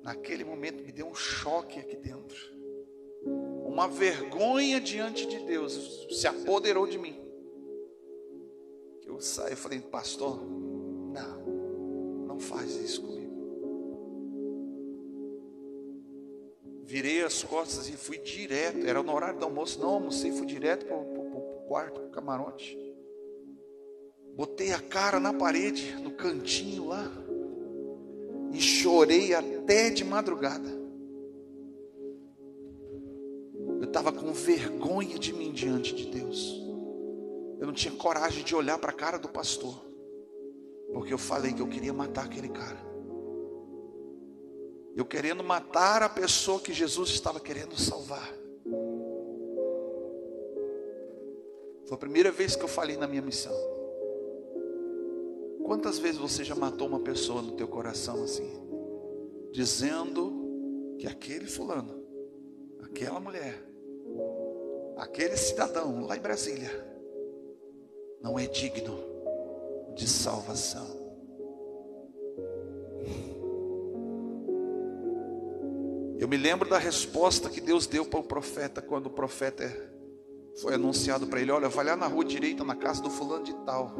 Naquele momento me deu um choque aqui dentro, uma vergonha diante de Deus se apoderou de mim. Eu saí, eu falei: pastor, não faz isso comigo. Virei as costas e fui direto, era no horário do almoço, não almocei, fui direto para o quarto, para o camarote. Botei a cara na parede, no cantinho lá, e chorei até de madrugada. Eu estava com vergonha de mim diante de Deus. Eu não tinha coragem de olhar para a cara do pastor, porque eu falei que eu queria matar aquele cara. Eu querendo matar a pessoa que Jesus estava querendo salvar. Foi a primeira vez que eu falei na minha missão. Quantas vezes você já matou uma pessoa no teu coração assim, dizendo que aquele fulano, aquela mulher, aquele cidadão lá em Brasília não é digno de salvação? Eu me lembro da resposta que Deus deu para o profeta, quando o profeta foi anunciado para ele: olha, vai lá na rua direita, na casa do fulano de tal.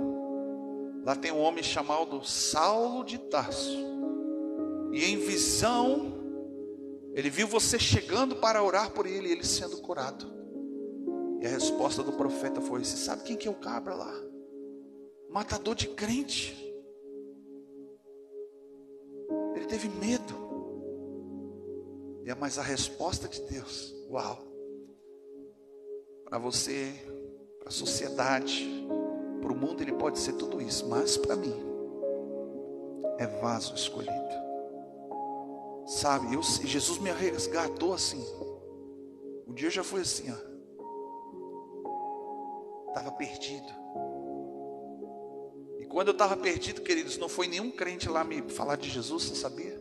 Lá tem um homem chamado Saulo de Tarso. E em visão, ele viu você chegando para orar por ele, e ele sendo curado. E a resposta do profeta foi: você sabe quem que é o cabra lá? Matador de crente. Ele teve medo. Mas a resposta de Deus, uau, para você, para a sociedade, para o mundo, ele pode ser tudo isso, mas para mim é vaso escolhido. Sabe, Jesus me resgatou assim. Um dia eu já fui assim, estava perdido. E quando eu estava perdido, queridos, não foi nenhum crente lá me falar de Jesus, você sabia?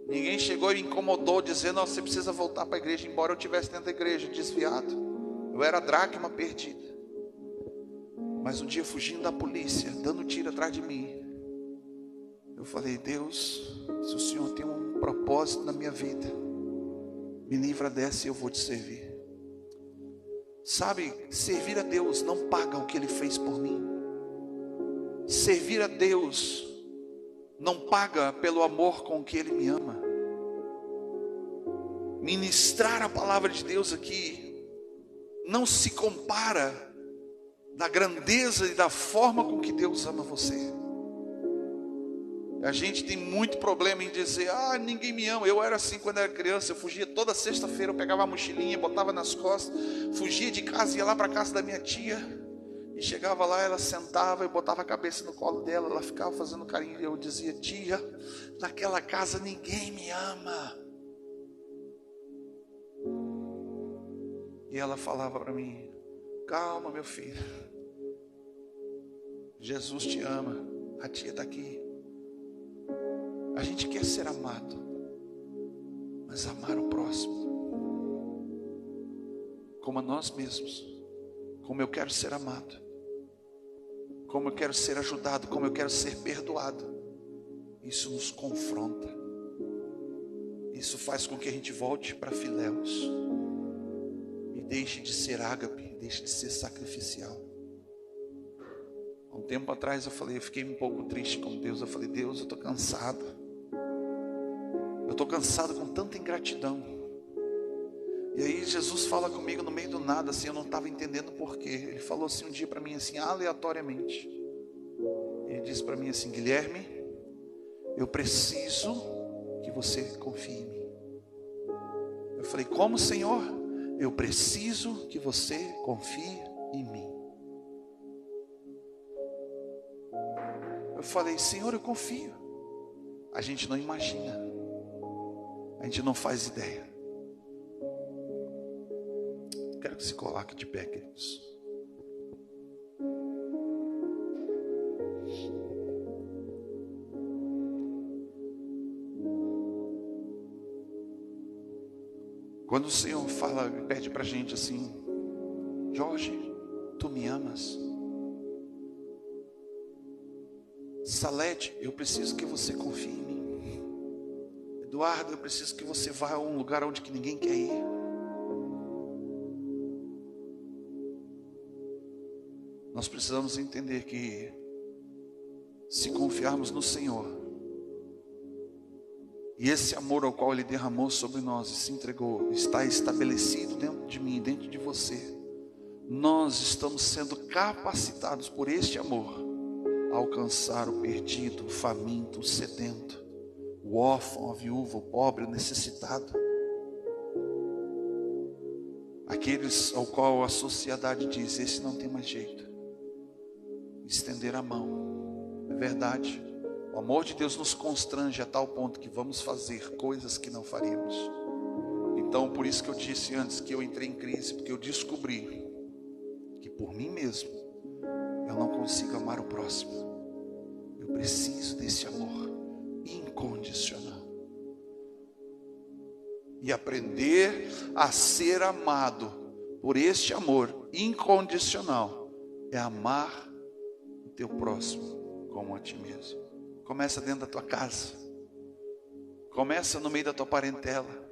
Ninguém chegou e me incomodou dizendo: oh, você precisa voltar para a igreja. Embora eu estivesse dentro da igreja, desviado, eu era dracma perdida. Mas um dia, fugindo da polícia, dando tiro atrás de mim, eu falei: Deus, se o Senhor tem um propósito na minha vida, me livra dessa e eu vou te servir. Sabe, servir a Deus não paga o que Ele fez por mim. Servir a Deus não paga pelo amor com que Ele me ama. Ministrar a palavra de Deus aqui não se compara da grandeza e da forma com que Deus ama você. A gente tem muito problema em dizer: ah, ninguém me ama. Eu era assim quando era criança. Eu fugia toda sexta-feira, eu pegava a mochilinha, botava nas costas, fugia de casa, ia lá para a casa da minha tia, e chegava lá, ela sentava, eu botava a cabeça no colo dela, ela ficava fazendo carinho, e eu dizia: tia, naquela casa ninguém me ama. E ela falava para mim: calma, meu filho, Jesus te ama, a tia está aqui. A gente quer ser amado, mas amar o próximo como a nós mesmos, como eu quero ser amado, como eu quero ser ajudado, como eu quero ser perdoado. Isso nos confronta. Isso faz com que a gente volte para Filéus e deixe de ser ágape, deixe de ser sacrificial. Há um tempo atrás eu fiquei um pouco triste com Deus. Eu falei: Deus, eu estou cansado. Eu estou cansado com tanta ingratidão. E aí Jesus fala comigo no meio do nada, assim, eu não estava entendendo porquê. Ele falou assim um dia para mim, assim, aleatoriamente. Ele disse para mim assim: Guilherme, eu preciso que você confie em mim. Eu falei: como, Senhor? Eu preciso que você confie em mim. Eu falei: Senhor, eu confio. A gente não imagina. A gente não faz ideia. Quero que se coloque de pé, queridos. Quando o Senhor fala e pede para a gente assim: Jorge, tu me amas? Salete, eu preciso que você confie em mim. Eduardo, eu preciso que você vá a um lugar onde que ninguém quer ir. Nós precisamos entender que, se confiarmos no Senhor, e esse amor ao qual Ele derramou sobre nós e se entregou, está estabelecido dentro de mim, dentro de você, nós estamos sendo capacitados por este amor a alcançar o perdido, o faminto, o sedento, o órfão, a viúva, o pobre, o necessitado. Aqueles ao qual a sociedade diz: esse não tem mais jeito. Estender a mão. É verdade. O amor de Deus nos constrange a tal ponto que vamos fazer coisas que não faríamos. Então, por isso que eu disse antes que eu entrei em crise, porque eu descobri que por mim mesmo eu não consigo amar o próximo. Eu preciso desse amor incondicional. E aprender a ser amado por este amor incondicional é amar o teu próximo como a ti mesmo. Começa dentro da tua casa. Começa no meio da tua parentela.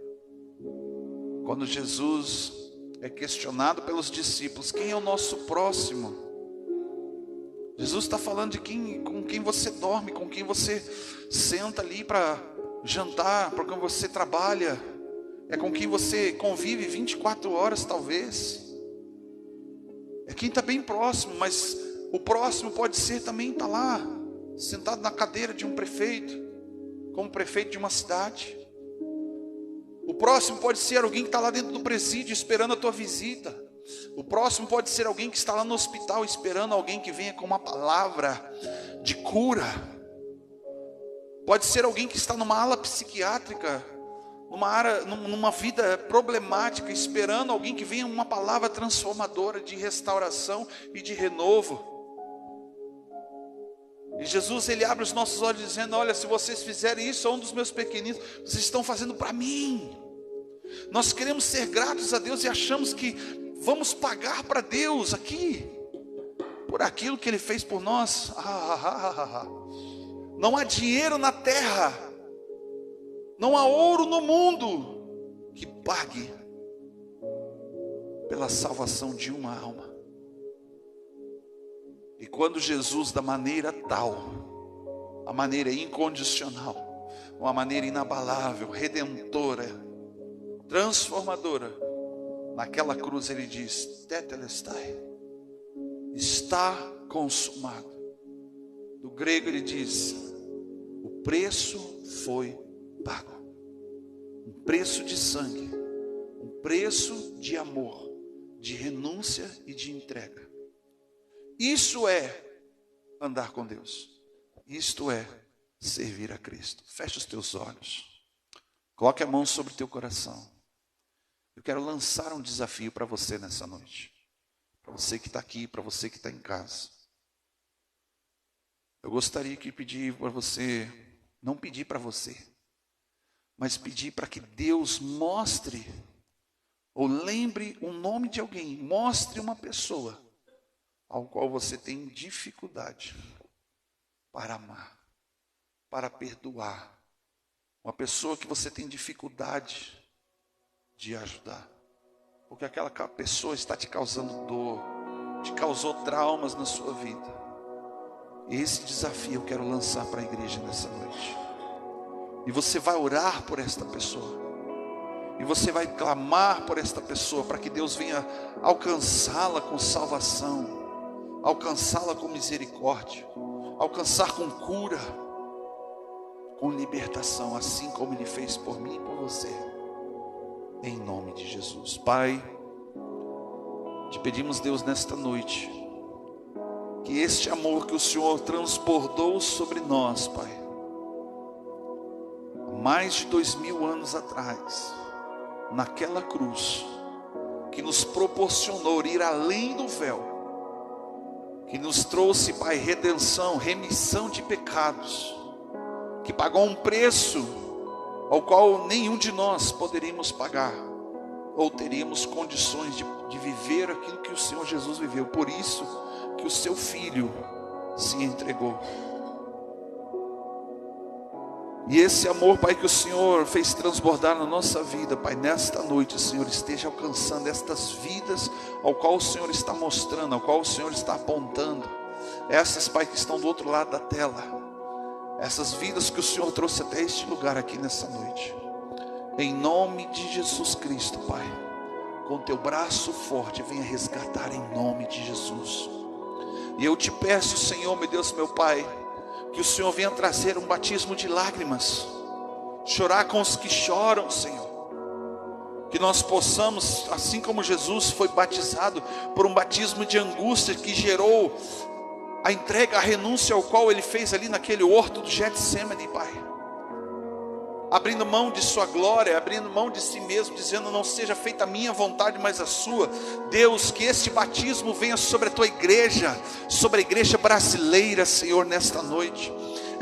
Quando Jesus é questionado pelos discípulos: quem é o nosso próximo? Jesus está falando de com quem você dorme, com quem você senta ali para jantar, para quem você trabalha, é com quem você convive 24 horas talvez. É quem está bem próximo, mas o próximo pode ser também estar lá, sentado na cadeira de um prefeito, como prefeito de uma cidade. O próximo pode ser alguém que está lá dentro do presídio esperando a tua visita. O próximo pode ser alguém que está lá no hospital esperando alguém que venha com uma palavra de cura. Pode ser alguém que está numa ala psiquiátrica, numa vida problemática, esperando alguém que venha uma palavra transformadora de restauração e de renovo. E Jesus, ele abre os nossos olhos dizendo: olha, se vocês fizerem isso a um dos meus pequeninos, vocês estão fazendo para mim. Nós queremos ser gratos a Deus e achamos que vamos pagar para Deus aqui por aquilo que Ele fez por nós. Não há dinheiro na terra, não há ouro no mundo que pague pela salvação de uma alma. E quando Jesus, da maneira tal, a maneira incondicional, uma maneira inabalável, redentora, transformadora, naquela cruz ele diz: tetelestai, está consumado. Do grego ele diz: o preço foi pago. Um preço de sangue, um preço de amor, de renúncia e de entrega. Isso é andar com Deus. Isto é servir a Cristo. Feche os teus olhos. Coloque a mão sobre o teu coração. Eu quero lançar um desafio para você nessa noite. Para você que está aqui, para você que está em casa. Eu gostaria de pedir para você, não pedir para você, mas pedir para que Deus mostre, ou lembre o nome de alguém, mostre uma pessoa ao qual você tem dificuldade para amar, para perdoar. Uma pessoa que você tem dificuldade de ajudar, porque aquela pessoa está te causando dor, te causou traumas na sua vida. E esse desafio eu quero lançar para a igreja nessa noite. E você vai orar por esta pessoa, e você vai clamar por esta pessoa, para que Deus venha alcançá-la com salvação, alcançá-la com misericórdia, alcançar com cura, com libertação, assim como Ele fez por mim e por você. Em nome de Jesus. Pai, te pedimos, Deus, nesta noite, que este amor que o Senhor transbordou sobre nós, Pai, há mais de 2000 anos atrás, naquela cruz, que nos proporcionou ir além do véu, que nos trouxe, Pai, redenção, remissão de pecados, que pagou um preço ao qual nenhum de nós poderíamos pagar, ou teríamos condições de viver aquilo que o Senhor Jesus viveu. Por isso que o seu Filho se entregou. E esse amor, Pai, que o Senhor fez transbordar na nossa vida, Pai, nesta noite, o Senhor esteja alcançando estas vidas ao qual o Senhor está mostrando, ao qual o Senhor está apontando. Essas, Pai, que estão do outro lado da tela, essas vidas que o Senhor trouxe até este lugar aqui nessa noite. Em nome de Jesus Cristo, Pai, com teu braço forte, venha resgatar em nome de Jesus. E eu te peço, Senhor, meu Deus, meu Pai, que o Senhor venha trazer um batismo de lágrimas, chorar com os que choram, Senhor. Que nós possamos, assim como Jesus foi batizado por um batismo de angústia que gerou a entrega, a renúncia ao qual Ele fez ali naquele horto do Getsemane, Pai, abrindo mão de sua glória, abrindo mão de si mesmo, dizendo: não seja feita a minha vontade, mas a sua. Deus, que este batismo venha sobre a tua igreja, sobre a igreja brasileira, Senhor, nesta noite.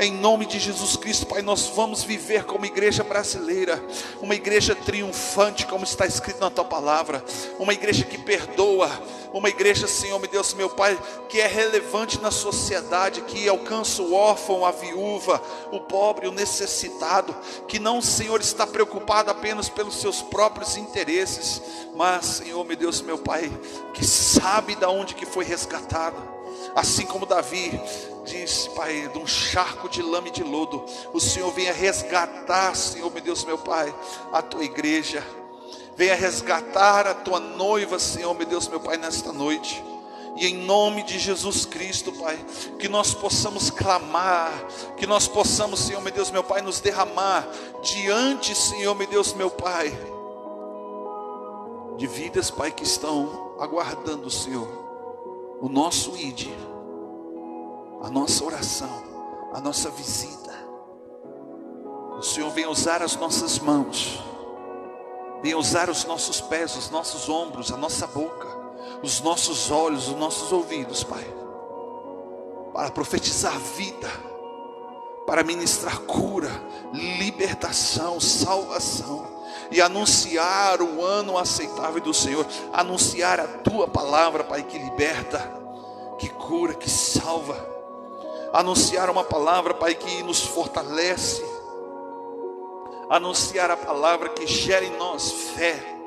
Em nome de Jesus Cristo, Pai, nós vamos viver como igreja brasileira, uma igreja triunfante, como está escrito na tua palavra, uma igreja que perdoa, uma igreja, Senhor, meu Deus, meu Pai, que é relevante na sociedade, que alcança o órfão, a viúva, o pobre, o necessitado, que não, Senhor, está preocupado apenas pelos seus próprios interesses, mas, Senhor, meu Deus, meu Pai, que sabe de onde que foi resgatado, Assim como Davi disse, Pai, de um charco de lama e de lodo, o Senhor venha resgatar, Senhor, meu Deus, meu Pai, a tua igreja. Venha resgatar a tua noiva, Senhor, meu Deus, meu Pai, nesta noite. E em nome de Jesus Cristo, Pai, que nós possamos clamar, que nós possamos, Senhor, meu Deus, meu Pai, nos derramar diante, Senhor, meu Deus, meu Pai, de vidas, Pai, que estão aguardando, Senhor, o nosso ID, a nossa oração, a nossa visita. O Senhor vem usar as nossas mãos, vem usar os nossos pés, os nossos ombros, a nossa boca, os nossos olhos, os nossos ouvidos, Pai, para profetizar vida, para ministrar cura, libertação, salvação, e anunciar o ano aceitável do Senhor, anunciar a tua palavra, Pai, que liberta, que cura, que salva, anunciar uma palavra, Pai, que nos fortalece, anunciar a palavra que gera em nós fé.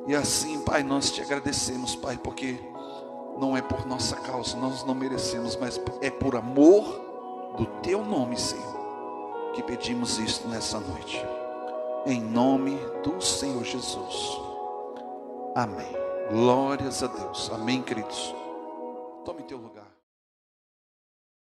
E assim, Pai, nós te agradecemos, Pai, porque não é por nossa causa, nós não merecemos, mas é por amor do teu nome, Senhor, que pedimos isto nessa noite, em nome do Senhor Jesus, amém. Glórias a Deus, amém, queridos. Tome teu lugar.